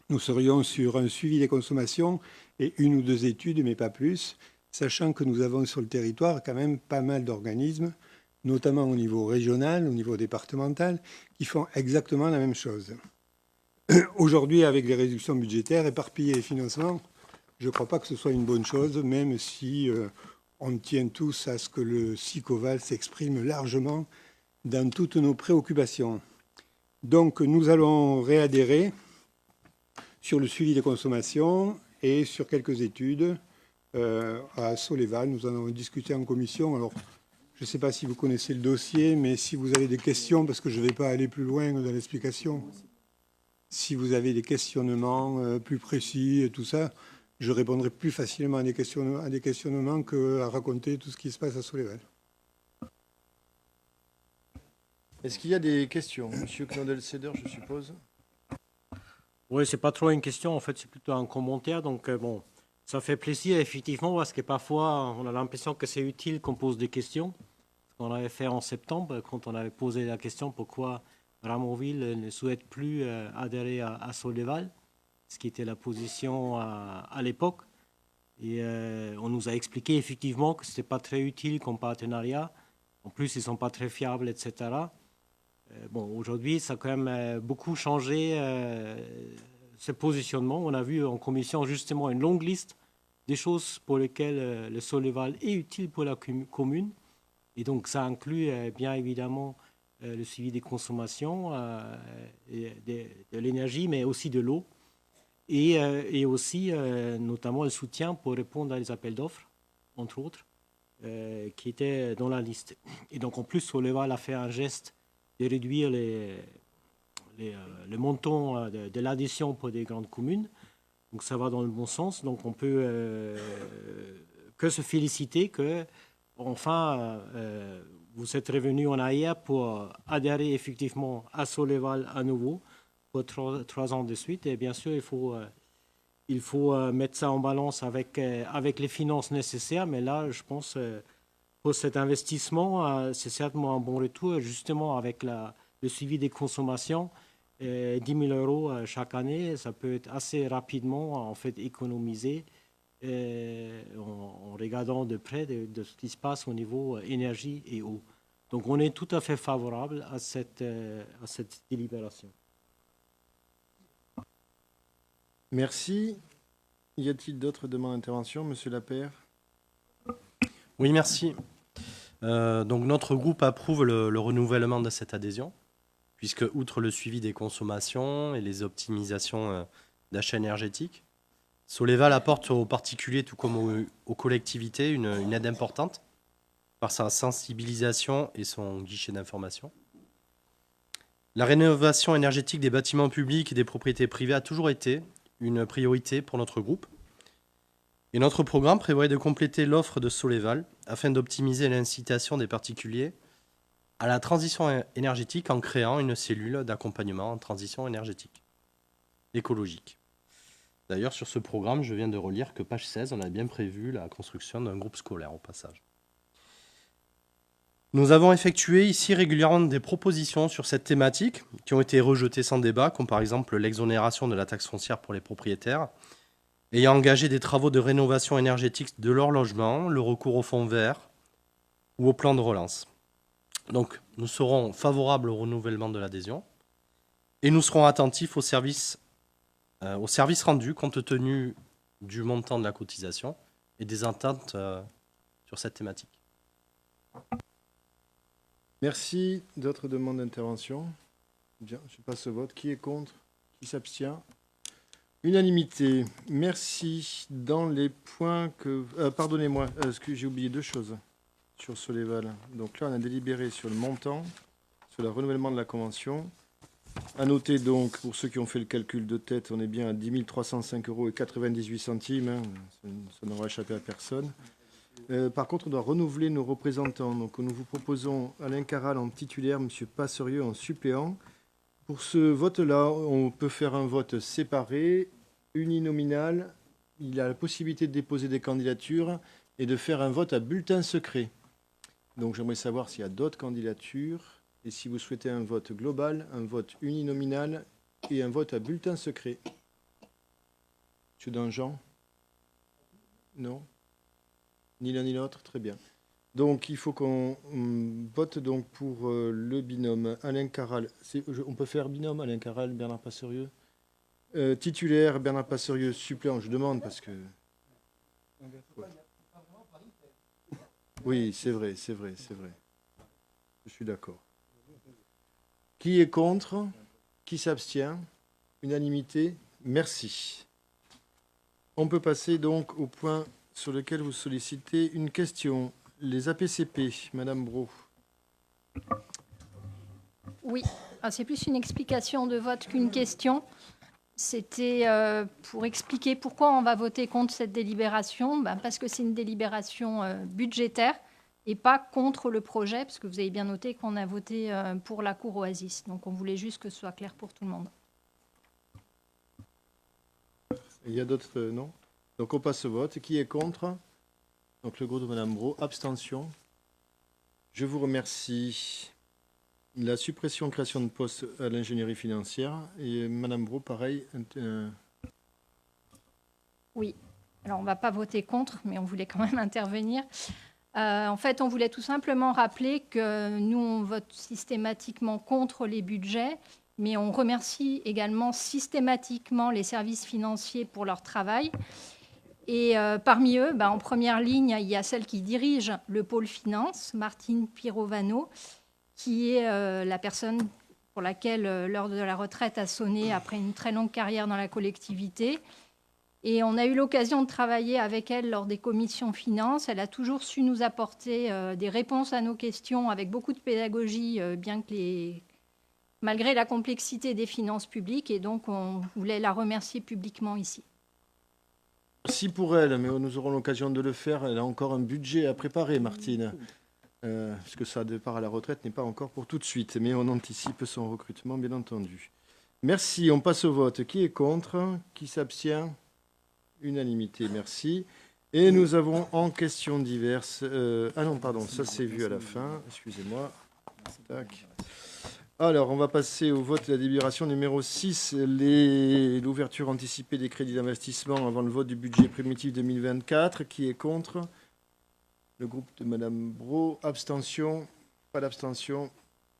nous serions sur un suivi des consommations et 1 ou 2 études, mais pas plus, sachant que nous avons sur le territoire quand même pas mal d'organismes, notamment au niveau régional, au niveau départemental, qui font exactement la même chose. Aujourd'hui, avec les réductions budgétaires, éparpiller les financements, je ne crois pas que ce soit une bonne chose, même si on tient tous à ce que le Sicoval s'exprime largement dans toutes nos préoccupations. Donc, nous allons réadhérer sur le suivi des consommations et sur quelques études à Soleval. Nous en avons discuté en commission. Alors, je ne sais pas si vous connaissez le dossier, mais si vous avez des questions, parce que je ne vais pas aller plus loin dans l'explication, si vous avez des questionnements plus précis et tout ça, je répondrai plus facilement à des questionnements qu'à raconter tout ce qui se passe à Soleval. Est-ce qu'il y a des questions? Monsieur Knodel-Seder, je suppose. Oui, c'est pas trop une question, en fait, c'est plutôt un commentaire. Donc, ça fait plaisir, effectivement, parce que parfois, on a l'impression que c'est utile qu'on pose des questions. Ce qu'on avait fait en septembre, quand on avait posé la question pourquoi Ramonville ne souhaite plus adhérer à Soleval, ce qui était la position à l'époque. Et on nous a expliqué, effectivement, que ce n'était pas très utile comme partenariat. En plus, ils ne sont pas très fiables, etc. Aujourd'hui, ça a quand même beaucoup changé ce positionnement. On a vu en commission justement une longue liste des choses pour lesquelles le Soleval est utile pour la commune. Et donc, ça inclut bien évidemment le suivi des consommations, de l'énergie, mais aussi de l'eau. Et aussi, notamment, le soutien pour répondre à des appels d'offres, entre autres, qui étaient dans la liste. Et donc, en plus, Soleval a fait un geste de réduire le montant de l'adhésion pour des grandes communes. Donc ça va dans le bon sens. Donc on peut que se féliciter que, enfin, vous êtes revenu en arrière pour adhérer effectivement à Soleval à nouveau pour 3 ans de suite. Et bien sûr, il faut mettre ça en balance avec les finances nécessaires. Mais là, je pense... pour cet investissement, c'est certainement un bon retour, justement avec le suivi des consommations. 10 000 euros chaque année, ça peut être assez rapidement en fait économisé en regardant de près de ce qui se passe au niveau énergie et eau. Donc on est tout à fait favorable à cette délibération. Merci. Y a-t-il d'autres demandes d'intervention, Monsieur Lapeyre? Oui, merci. Donc notre groupe approuve le renouvellement de cette adhésion, puisque outre le suivi des consommations et les optimisations d'achat énergétique, Soleval apporte aux particuliers tout comme aux collectivités une aide importante par sa sensibilisation et son guichet d'information. La rénovation énergétique des bâtiments publics et des propriétés privées a toujours été une priorité pour notre groupe. Et notre programme prévoit de compléter l'offre de Soleval afin d'optimiser l'incitation des particuliers à la transition énergétique en créant une cellule d'accompagnement en transition énergétique, écologique. D'ailleurs, sur ce programme, je viens de relire que page 16, on a bien prévu la construction d'un groupe scolaire au passage. Nous avons effectué ici régulièrement des propositions sur cette thématique qui ont été rejetées sans débat, comme par exemple l'exonération de la taxe foncière pour les propriétaires ayant engagé des travaux de rénovation énergétique de leur logement, le recours au fonds vert ou au plan de relance. Donc, nous serons favorables au renouvellement de l'adhésion et nous serons attentifs au service rendu compte tenu du montant de la cotisation et des ententes sur cette thématique. Merci. D'autres demandes d'intervention? Bien, je passe au vote. Qui est contre? Qui s'abstient? Unanimité. Merci. Dans les points que... pardonnez-moi, j'ai oublié deux choses sur Soleval. Donc là, on a délibéré sur le montant, sur le renouvellement de la convention. À noter donc, pour ceux qui ont fait le calcul de tête, on est bien à 10 305,98 €. Hein. Ça n'aura échappé à personne. Par contre, on doit renouveler nos représentants. Donc, nous vous proposons Alain Caral en titulaire, M. Passerieux en suppléant. Pour ce vote-là, on peut faire un vote séparé, uninominal. Il a la possibilité de déposer des candidatures et de faire un vote à bulletin secret. Donc, j'aimerais savoir s'il y a d'autres candidatures et si vous souhaitez un vote global, un vote uninominal et un vote à bulletin secret. M. Danjean? Non? Ni l'un ni l'autre, très bien. Donc, il faut qu'on vote donc pour le binôme Alain Caral. On peut faire binôme Alain Caral, Bernard Passerieux. Titulaire, Bernard Passerieux, suppléant. Je demande parce que... Ouais. Oui, c'est vrai. Je suis d'accord. Qui est contre? Qui s'abstient? Unanimité. Merci. On peut passer donc au point sur lequel vous sollicitez une question. Les APCP, Madame Brault. Oui, c'est plus une explication de vote qu'une question. C'était pour expliquer pourquoi on va voter contre cette délibération. Parce que c'est une délibération budgétaire et pas contre le projet, parce que vous avez bien noté qu'on a voté pour la cour Oasis. Donc on voulait juste que ce soit clair pour tout le monde. Il y a d'autres non? Donc on passe au vote. Qui est contre? Donc le groupe de Madame Brault. Abstention. Je vous remercie. La suppression, création de postes à l'ingénierie financière. Et Madame Brault, pareil. Oui. Alors on ne va pas voter contre, mais on voulait quand même intervenir. En fait, on voulait tout simplement rappeler que nous, on vote systématiquement contre les budgets, mais on remercie également systématiquement les services financiers pour leur travail. Et parmi eux, en première ligne, il y a celle qui dirige le pôle finance, Martine Pirovano, qui est la personne pour laquelle l'heure de la retraite a sonné après une très longue carrière dans la collectivité. Et on a eu l'occasion de travailler avec elle lors des commissions finances. Elle a toujours su nous apporter des réponses à nos questions avec beaucoup de pédagogie, malgré la complexité des finances publiques. Et donc, on voulait la remercier publiquement ici. Merci pour elle, mais nous aurons l'occasion de le faire. Elle a encore un budget à préparer, Martine, puisque sa départ à la retraite n'est pas encore pour tout de suite, mais on anticipe son recrutement, bien entendu. Merci, on passe au vote. Qui est contre? Qui s'abstient? Unanimité, merci. Et nous avons en questions diverses... ah non, pardon, ça c'est vu à la fin, excusez-moi. Tac. Alors, on va passer au vote de la délibération numéro 6, l'ouverture anticipée des crédits d'investissement avant le vote du budget primitif 2024. Qui est contre? Le groupe de Madame Brault. Abstention? Pas d'abstention.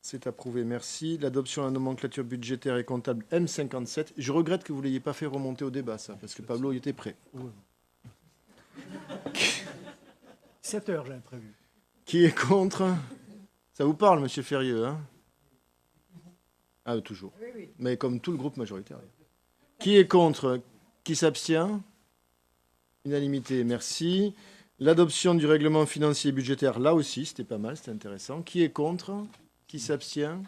C'est approuvé, merci. L'adoption de la nomenclature budgétaire et comptable M57. Je regrette que vous ne l'ayez pas fait remonter au débat, ça, parce que Pablo y était prêt. 7 heures, j'avais prévu. Qui est contre? Ça vous parle, monsieur Ferrieux, hein? Ah, toujours. Mais comme tout le groupe majoritaire. Qui est contre? Qui s'abstient? Unanimité, merci. L'adoption du règlement financier et budgétaire, là aussi, c'était pas mal, c'était intéressant. Qui est contre? Qui s'abstient?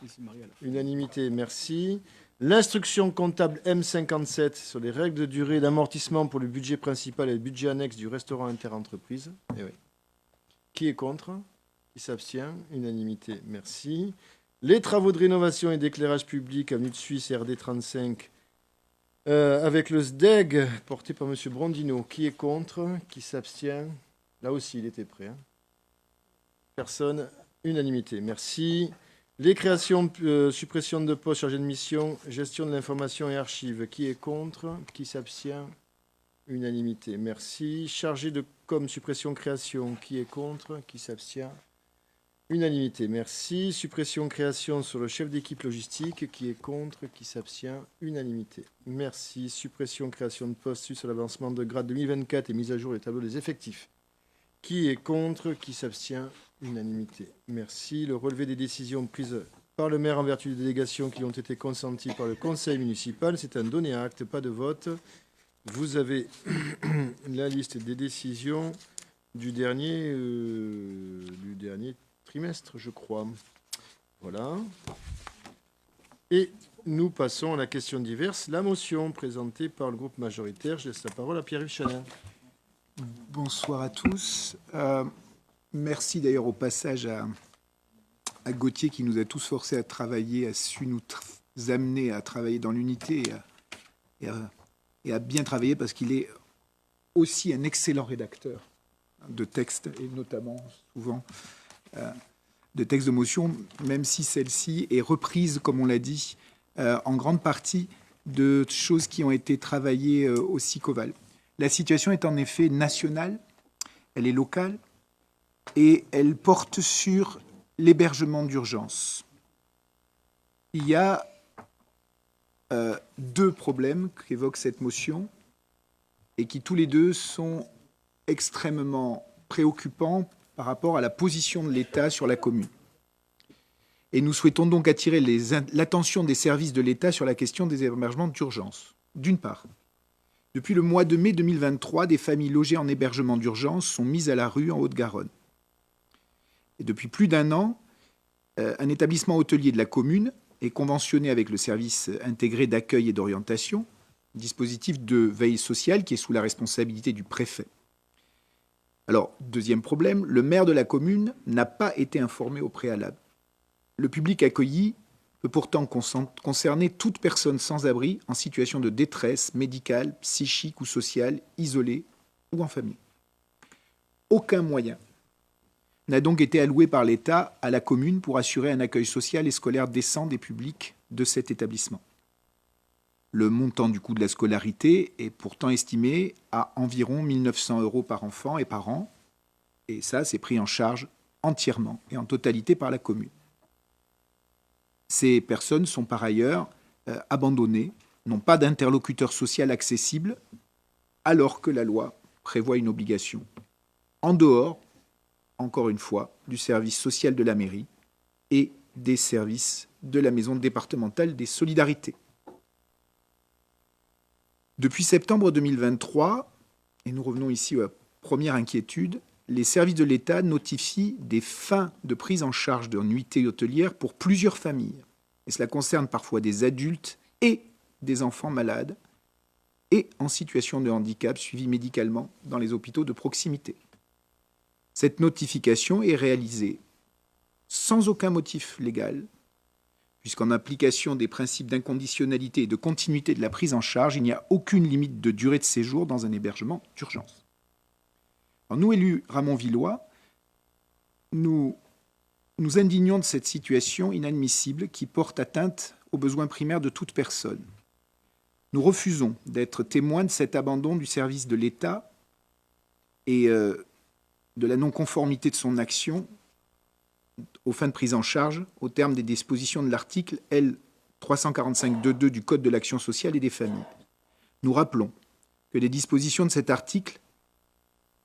Unanimité, merci. L'instruction comptable M57 sur les règles de durée d'amortissement pour le budget principal et le budget annexe du restaurant interentreprise. Eh oui. Qui est contre? Qui s'abstient? Unanimité, merci. Les travaux de rénovation et d'éclairage public, avenue de Suisse, RD 35, avec le SDEG porté par M. Brondino. Qui est contre? Qui s'abstient? Là aussi, il était prêt. Hein. Personne. Unanimité, merci. Les créations, suppression de postes chargés de mission, gestion de l'information et archives. Qui est contre? Qui s'abstient? Unanimité, merci. Chargé de com, suppression, création. Qui est contre? Qui s'abstient? Unanimité, merci. Suppression, création sur le chef d'équipe logistique. Qui est contre? Qui s'abstient? Unanimité, merci. Suppression, création de poste sur l'avancement de grade 2024 et mise à jour des tableaux des effectifs. Qui est contre? Qui s'abstient? Unanimité, merci. Le relevé des décisions prises par le maire en vertu des délégations qui ont été consenties par le conseil municipal, c'est un donné à acte, pas de vote. Vous avez la liste des décisions du dernier trimestre, je crois. Voilà. Et nous passons à la question diverse. La motion présentée par le groupe majoritaire. Je laisse la parole à Pierre-Yves Chanin. Bonsoir à tous. Merci d'ailleurs au passage à Gauthier qui nous a tous forcés à travailler, a su nous amener à travailler dans l'unité et à bien travailler parce qu'il est aussi un excellent rédacteur de textes et notamment souvent de textes de motion, même si celle-ci est reprise, comme on l'a dit, en grande partie de choses qui ont été travaillées au SICOVAL. La situation est en effet nationale, elle est locale, et elle porte sur l'hébergement d'urgence. Il y a deux problèmes qu'évoque cette motion et qui tous les deux sont extrêmement préoccupants par rapport à la position de l'État sur la commune. Et nous souhaitons donc attirer l'attention des services de l'État sur la question des hébergements d'urgence. D'une part, depuis le mois de mai 2023, des familles logées en hébergement d'urgence sont mises à la rue en Haute-Garonne. Et depuis plus d'un an, un établissement hôtelier de la commune est conventionné avec le service intégré d'accueil et d'orientation, dispositif de veille sociale qui est sous la responsabilité du préfet. Alors, deuxième problème, le maire de la commune n'a pas été informé au préalable. Le public accueilli peut pourtant concerner toute personne sans abri en situation de détresse médicale, psychique ou sociale, isolée ou en famille. Aucun moyen n'a donc été alloué par l'État à la commune pour assurer un accueil social et scolaire décent des publics de cet établissement. Le montant du coût de la scolarité est pourtant estimé à environ 1 900 € par enfant et par an, et ça, c'est pris en charge entièrement et en totalité par la commune. Ces personnes sont par ailleurs abandonnées, n'ont pas d'interlocuteur social accessible, alors que la loi prévoit une obligation, en dehors, encore une fois, du service social de la mairie et des services de la maison départementale des solidarités. Depuis septembre 2023, et nous revenons ici à la première inquiétude, les services de l'État notifient des fins de prise en charge de nuitées hôtelières pour plusieurs familles. Et cela concerne parfois des adultes et des enfants malades et en situation de handicap suivis médicalement dans les hôpitaux de proximité. Cette notification est réalisée sans aucun motif légal, puisqu'en application des principes d'inconditionnalité et de continuité de la prise en charge, il n'y a aucune limite de durée de séjour dans un hébergement d'urgence. Alors nous, élus Ramonvillois, nous indignons de cette situation inadmissible qui porte atteinte aux besoins primaires de toute personne. Nous refusons d'être témoins de cet abandon du service de l'État et de la non-conformité de son action aux fins de prise en charge au terme des dispositions de l'article L. 345-2.2 du Code de l'action sociale et des familles. Nous rappelons que les dispositions de cet article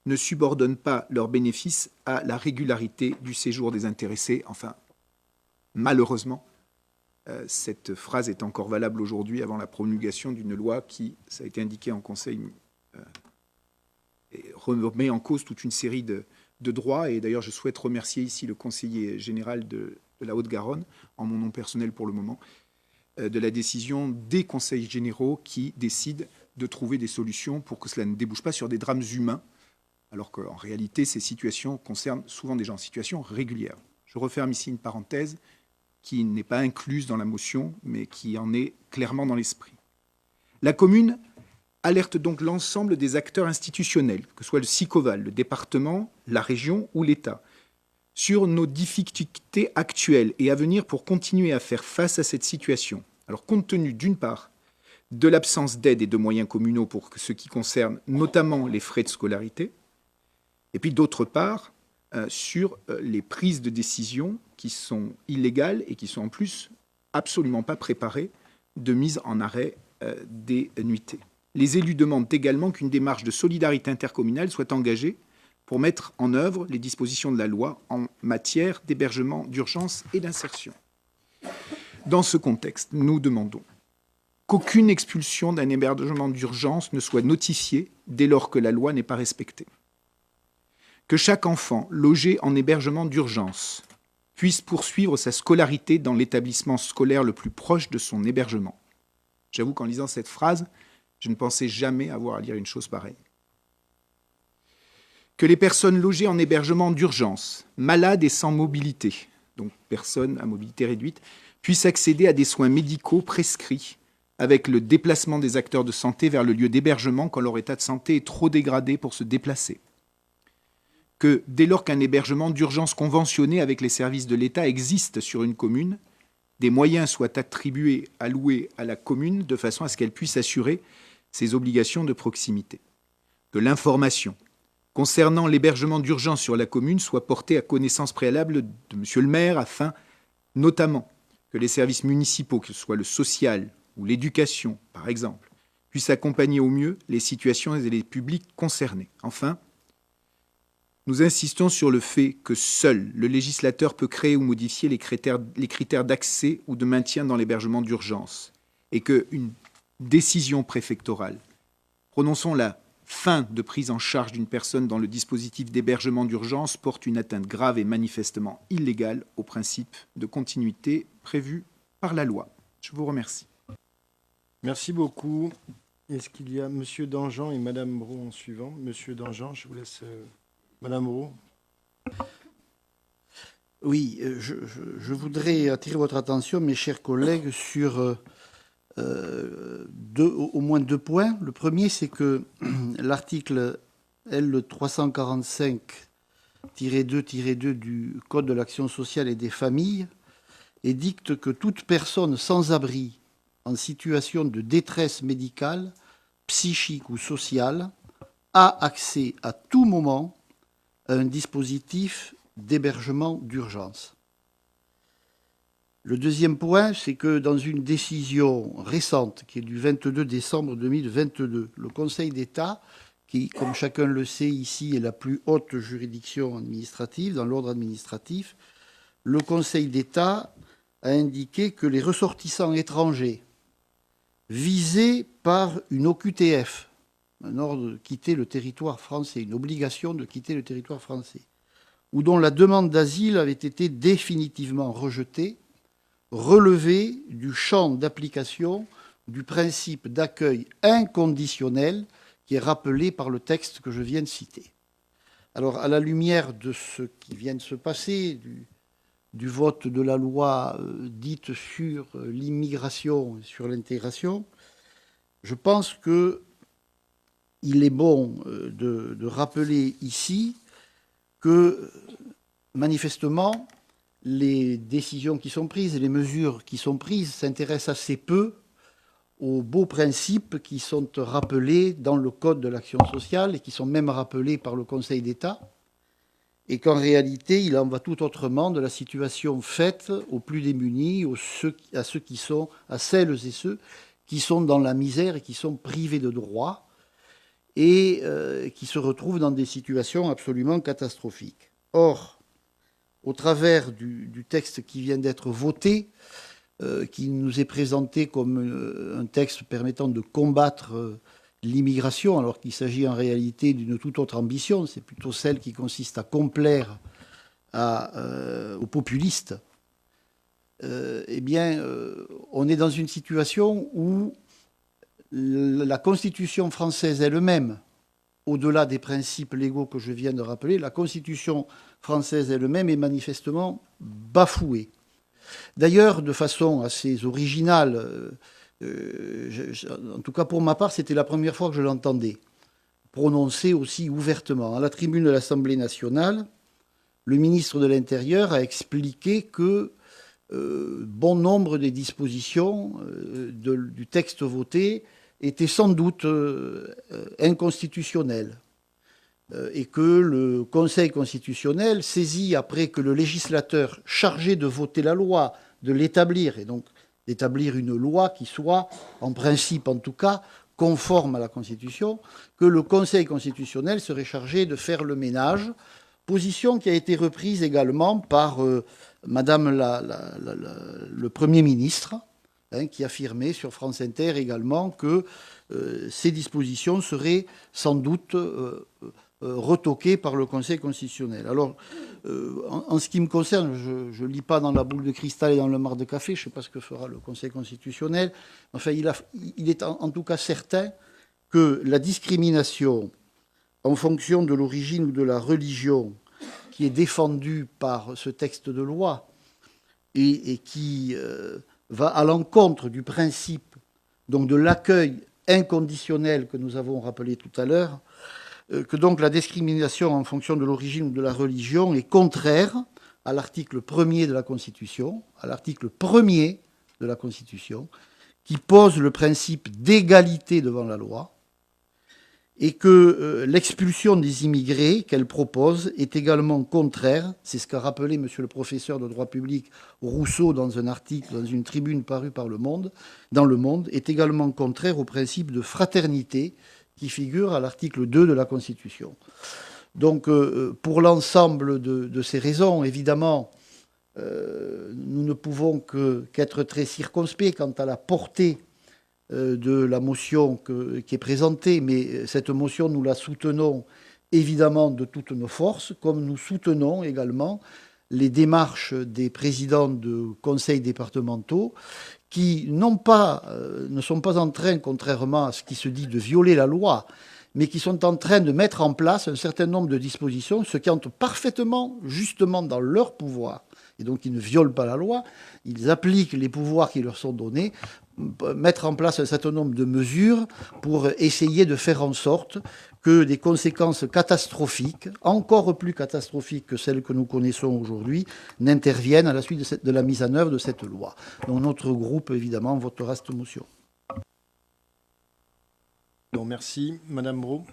ne subordonnent pas leurs bénéfices à la régularité du séjour des intéressés. Enfin, malheureusement, cette phrase est encore valable aujourd'hui avant la promulgation d'une loi qui, ça a été indiqué en Conseil, remet en cause toute une série de droits. Et d'ailleurs, je souhaite remercier ici le conseiller général de la Haute-Garonne, en mon nom personnel pour le moment, de la décision des conseils généraux qui décident de trouver des solutions pour que cela ne débouche pas sur des drames humains, alors qu'en réalité, ces situations concernent souvent des gens en situation régulière. Je referme ici une parenthèse qui n'est pas incluse dans la motion, mais qui en est clairement dans l'esprit. La commune alerte donc l'ensemble des acteurs institutionnels, que ce soit le SICOVAL, le département, la région ou l'État, sur nos difficultés actuelles et à venir pour continuer à faire face à cette situation. Alors, compte tenu d'une part de l'absence d'aide et de moyens communaux pour ce qui concerne notamment les frais de scolarité, et puis d'autre part, sur les prises de décision qui sont illégales et qui sont en plus absolument pas préparées de mise en arrêt des nuitées. Les élus demandent également qu'une démarche de solidarité intercommunale soit engagée pour mettre en œuvre les dispositions de la loi en matière d'hébergement d'urgence et d'insertion. Dans ce contexte, nous demandons qu'aucune expulsion d'un hébergement d'urgence ne soit notifiée dès lors que la loi n'est pas respectée. Que chaque enfant logé en hébergement d'urgence puisse poursuivre sa scolarité dans l'établissement scolaire le plus proche de son hébergement. J'avoue qu'en lisant cette phrase, je ne pensais jamais avoir à lire une chose pareille. Que les personnes logées en hébergement d'urgence, malades et sans mobilité, donc personnes à mobilité réduite, puissent accéder à des soins médicaux prescrits avec le déplacement des acteurs de santé vers le lieu d'hébergement quand leur état de santé est trop dégradé pour se déplacer. Que dès lors qu'un hébergement d'urgence conventionné avec les services de l'État existe sur une commune, des moyens soient alloués à la commune de façon à ce qu'elle puisse assurer ses obligations de proximité. Que l'information concernant l'hébergement d'urgence sur la commune soit portée à connaissance préalable de Monsieur le maire afin, notamment, que les services municipaux, que ce soit le social ou l'éducation, par exemple, puissent accompagner au mieux les situations et les publics concernés. Enfin, nous insistons sur le fait que seul le législateur peut créer ou modifier les critères d'accès ou de maintien dans l'hébergement d'urgence et qu'une décision préfectorale prononçant la fin de prise en charge d'une personne dans le dispositif d'hébergement d'urgence porte une atteinte grave et manifestement illégale au principe de continuité prévu par la loi. Je vous remercie. Merci beaucoup. Est-ce qu'il y a Monsieur Dangean et Madame Brault en suivant? Monsieur Dangean, je vous laisse... Madame Brault. Oui, je voudrais attirer votre attention, mes chers collègues, sur au moins deux points. Le premier, c'est que l'article L345-2-2 du Code de l'action sociale et des familles édicte que toute personne sans abri en situation de détresse médicale, psychique ou sociale a accès à tout moment à un dispositif d'hébergement d'urgence. Le deuxième point, c'est que dans une décision récente, qui est du 22 décembre 2022, le Conseil d'État, qui, comme chacun le sait ici, est la plus haute juridiction administrative, dans l'ordre administratif, le Conseil d'État a indiqué que les ressortissants étrangers visés par une OQTF, un ordre de quitter le territoire français, une obligation de quitter le territoire français, ou dont la demande d'asile avait été définitivement rejetée, relevaient du champ d'application du principe d'accueil inconditionnel qui est rappelé par le texte que je viens de citer. Alors, à la lumière de ce qui vient de se passer, du vote de la loi dite sur l'immigration et sur l'intégration, je pense qu'il est bon de rappeler ici que, manifestement, les décisions qui sont prises et les mesures qui sont prises s'intéressent assez peu aux beaux principes qui sont rappelés dans le Code de l'action sociale et qui sont même rappelés par le Conseil d'État, et qu'en réalité, il en va tout autrement de la situation faite aux plus démunis, à celles et ceux qui sont dans la misère et qui sont privés de droits. et qui se retrouvent dans des situations absolument catastrophiques. Or, au travers du texte qui vient d'être voté, qui nous est présenté comme un texte permettant de combattre l'immigration, alors qu'il s'agit en réalité d'une toute autre ambition, c'est plutôt celle qui consiste à complaire aux populistes, eh bien, on est dans une situation où la Constitution française elle-même, au-delà des principes légaux que je viens de rappeler, la Constitution française elle-même est manifestement bafouée. D'ailleurs, de façon assez originale, en tout cas pour ma part, c'était la première fois que je l'entendais prononcer aussi ouvertement. À la tribune de l'Assemblée nationale, le ministre de l'Intérieur a expliqué que bon nombre des dispositions du texte voté étaient sans doute inconstitutionnelles et que le Conseil constitutionnel, saisi après que le législateur chargé de voter la loi, de l'établir, et donc d'établir une loi qui soit, en principe en tout cas, conforme à la Constitution, que le Conseil constitutionnel serait chargé de faire le ménage, position qui a été reprise également par Madame le Premier ministre, qui affirmait sur France Inter également que ces dispositions seraient sans doute retoquées par le Conseil constitutionnel. Alors, en ce qui me concerne, je ne lis pas dans la boule de cristal et dans le mar de café, je ne sais pas ce que fera le Conseil constitutionnel. Enfin, il est en tout cas certain que la discrimination en fonction de l'origine ou de la religion qui est défendue par ce texte de loi et qui va à l'encontre du principe donc de l'accueil inconditionnel que nous avons rappelé tout à l'heure, que donc la discrimination en fonction de l'origine ou de la religion est contraire à l'article 1er de la Constitution, qui pose le principe d'égalité devant la loi, et que l'expulsion des immigrés qu'elle propose est également contraire, c'est ce qu'a rappelé monsieur le professeur de droit public Rousseau dans un article, dans une tribune parue dans Le Monde, est également contraire au principe de fraternité qui figure à l'article 2 de la Constitution. Donc, pour l'ensemble de ces raisons, évidemment, nous ne pouvons qu'être très circonspects quant à la portée de la motion qui est présentée, mais cette motion, nous la soutenons évidemment de toutes nos forces, comme nous soutenons également les démarches des présidents de conseils départementaux qui ne sont pas en train, contrairement à ce qui se dit, de violer la loi, mais qui sont en train de mettre en place un certain nombre de dispositions, ce qui entre parfaitement, justement, dans leur pouvoir. Et donc, ils ne violent pas la loi, ils appliquent les pouvoirs qui leur sont donnés, mettre en place un certain nombre de mesures pour essayer de faire en sorte que des conséquences catastrophiques, encore plus catastrophiques que celles que nous connaissons aujourd'hui, n'interviennent à la suite de la mise en œuvre de cette loi. Donc notre groupe, évidemment, votera cette motion. Bon, merci. Madame Brault.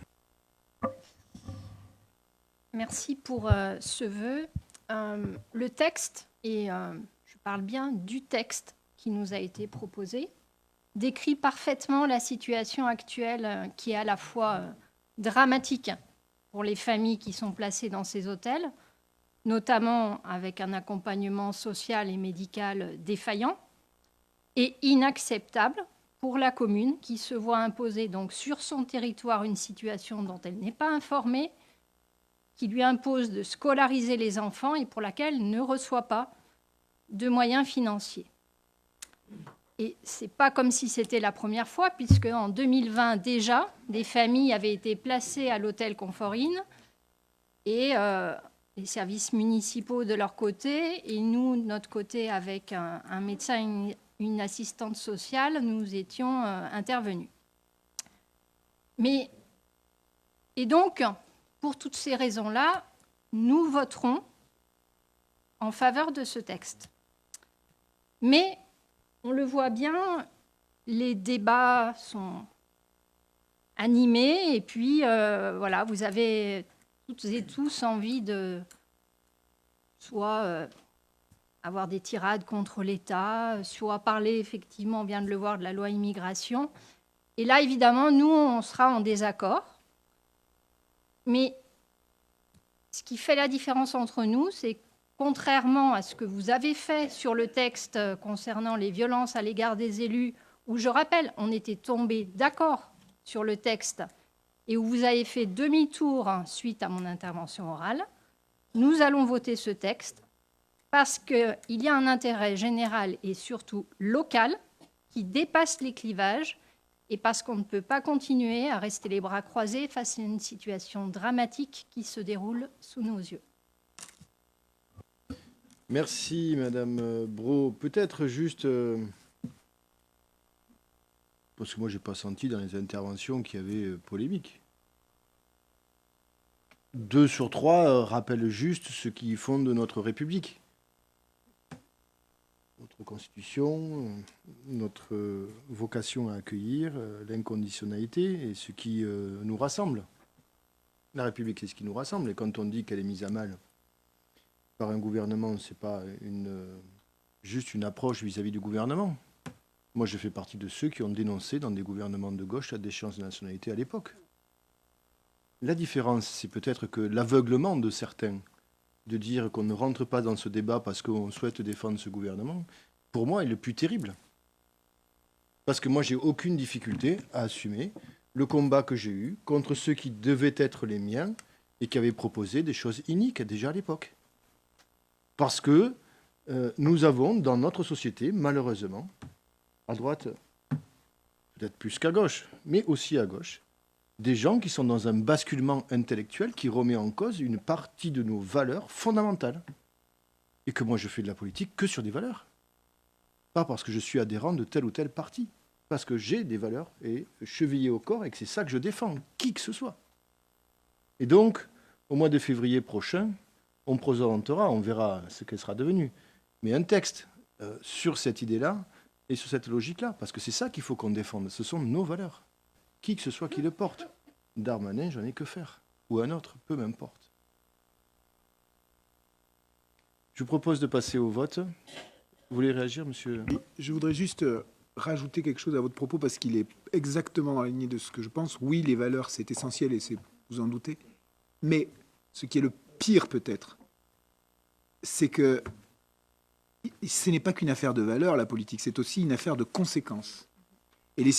Merci pour ce vœu. Le texte, et je parle bien du texte qui nous a été proposé, décrit parfaitement la situation actuelle qui est à la fois dramatique pour les familles qui sont placées dans ces hôtels, notamment avec un accompagnement social et médical défaillant, et inacceptable pour la commune qui se voit imposer donc sur son territoire une situation dont elle n'est pas informée, qui lui impose de scolariser les enfants et pour laquelle elle ne reçoit pas de moyens financiers. Et ce n'est pas comme si c'était la première fois, puisque en 2020 déjà, des familles avaient été placées à l'hôtel Comfort-Inn et les services municipaux de leur côté, et nous, de notre côté, avec un médecin et une assistante sociale, nous étions intervenus. Et donc, pour toutes ces raisons-là, nous voterons en faveur de ce texte. Mais on le voit bien, les débats sont animés et puis voilà, vous avez toutes et tous envie de soit avoir des tirades contre l'État, soit parler effectivement, on vient de le voir, de la loi immigration. Et là, évidemment, nous, on sera en désaccord Mais ce qui fait la différence entre nous, c'est contrairement à ce que vous avez fait sur le texte concernant les violences à l'égard des élus, où je rappelle, on était tombé d'accord sur le texte et où vous avez fait demi-tour suite à mon intervention orale, nous allons voter ce texte parce qu'il y a un intérêt général et surtout local qui dépasse les clivages et parce qu'on ne peut pas continuer à rester les bras croisés face à une situation dramatique qui se déroule sous nos yeux. Merci, Madame Brault. Peut-être juste, parce que moi, je n'ai pas senti dans les interventions qu'il y avait polémique. 2 sur 3 rappellent juste ce qui fonde notre République. Notre Constitution, notre vocation à accueillir, l'inconditionnalité et ce qui nous rassemble. La République, c'est ce qui nous rassemble. Et quand on dit qu'elle est mise à mal par un gouvernement, ce n'est pas juste une approche vis-à-vis du gouvernement. Moi, je fais partie de ceux qui ont dénoncé dans des gouvernements de gauche la déchéance de nationalité à l'époque. La différence, c'est peut-être que l'aveuglement de certains, de dire qu'on ne rentre pas dans ce débat parce qu'on souhaite défendre ce gouvernement, pour moi, est le plus terrible. Parce que moi, j'ai aucune difficulté à assumer le combat que j'ai eu contre ceux qui devaient être les miens et qui avaient proposé des choses iniques déjà à l'époque. Parce que nous avons, dans notre société, malheureusement, à droite, peut-être plus qu'à gauche, mais aussi à gauche, des gens qui sont dans un basculement intellectuel qui remet en cause une partie de nos valeurs fondamentales. Et que moi, je fais de la politique que sur des valeurs. Pas parce que je suis adhérent de tel ou tel parti. Parce que j'ai des valeurs et chevillées au corps et que c'est ça que je défends, qui que ce soit. Et donc, au mois de février prochain, on présentera, on verra ce qu'elle sera devenue, mais un texte sur cette idée-là et sur cette logique-là, parce que c'est ça qu'il faut qu'on défende, ce sont nos valeurs. Qui que ce soit qui le porte. Darmanin, j'en ai que faire. Ou un autre, peu m'importe. Je vous propose de passer au vote. Vous voulez réagir, monsieur? Je voudrais juste rajouter quelque chose à votre propos, parce qu'il est exactement dans la lignée de ce que je pense. Oui, les valeurs, c'est essentiel, et c'est, vous en doutez. Mais ce qui est le pire, peut-être, c'est que ce n'est pas qu'une affaire de valeurs, la politique, c'est aussi une affaire de conséquences. Et les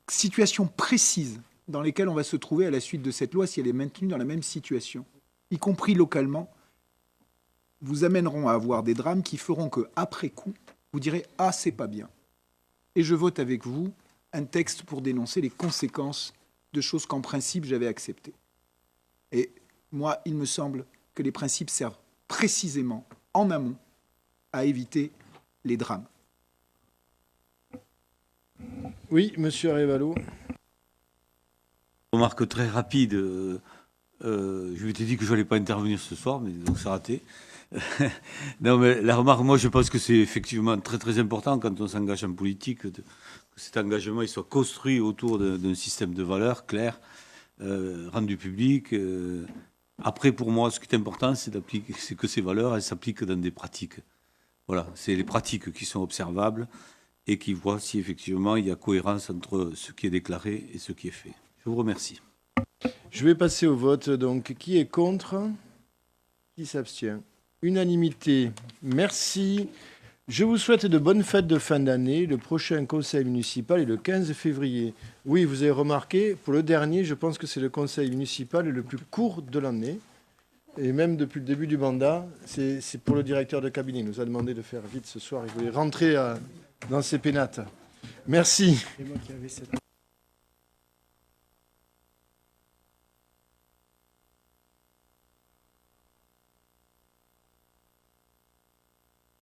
situations précises dans lesquelles on va se trouver à la suite de cette loi, si elle est maintenue dans la même situation, y compris localement, vous amèneront à avoir des drames qui feront que, après coup, vous direz « Ah, c'est pas bien ». Et je vote avec vous un texte pour dénoncer les conséquences de choses qu'en principe j'avais acceptées. Et moi, il me semble que les principes servent précisément, en amont, à éviter les drames. Oui, monsieur Arévalo. Remarque très rapide. Je m'étais dit que je n'allais pas intervenir ce soir, mais donc c'est raté. Non, mais la remarque, moi, je pense que c'est effectivement très très important quand on s'engage en politique, que cet engagement il soit construit autour d'un système de valeurs clair, rendu public. Après, pour moi, ce qui est important, c'est que ces valeurs, elles s'appliquent dans des pratiques. Voilà, c'est les pratiques qui sont observables et qui voient si effectivement il y a cohérence entre ce qui est déclaré et ce qui est fait. Je vous remercie. Je vais passer au vote. Donc, qui est contre? Qui s'abstient? Unanimité. Merci. Je vous souhaite de bonnes fêtes de fin d'année. Le prochain conseil municipal est le 15 février. Oui, vous avez remarqué, pour le dernier, je pense que c'est le conseil municipal le plus court de l'année. Et même depuis le début du mandat, c'est pour le directeur de cabinet. Il nous a demandé de faire vite ce soir. Il voulait rentrer dans ses pénates. Merci. C'est moi qui avais cette...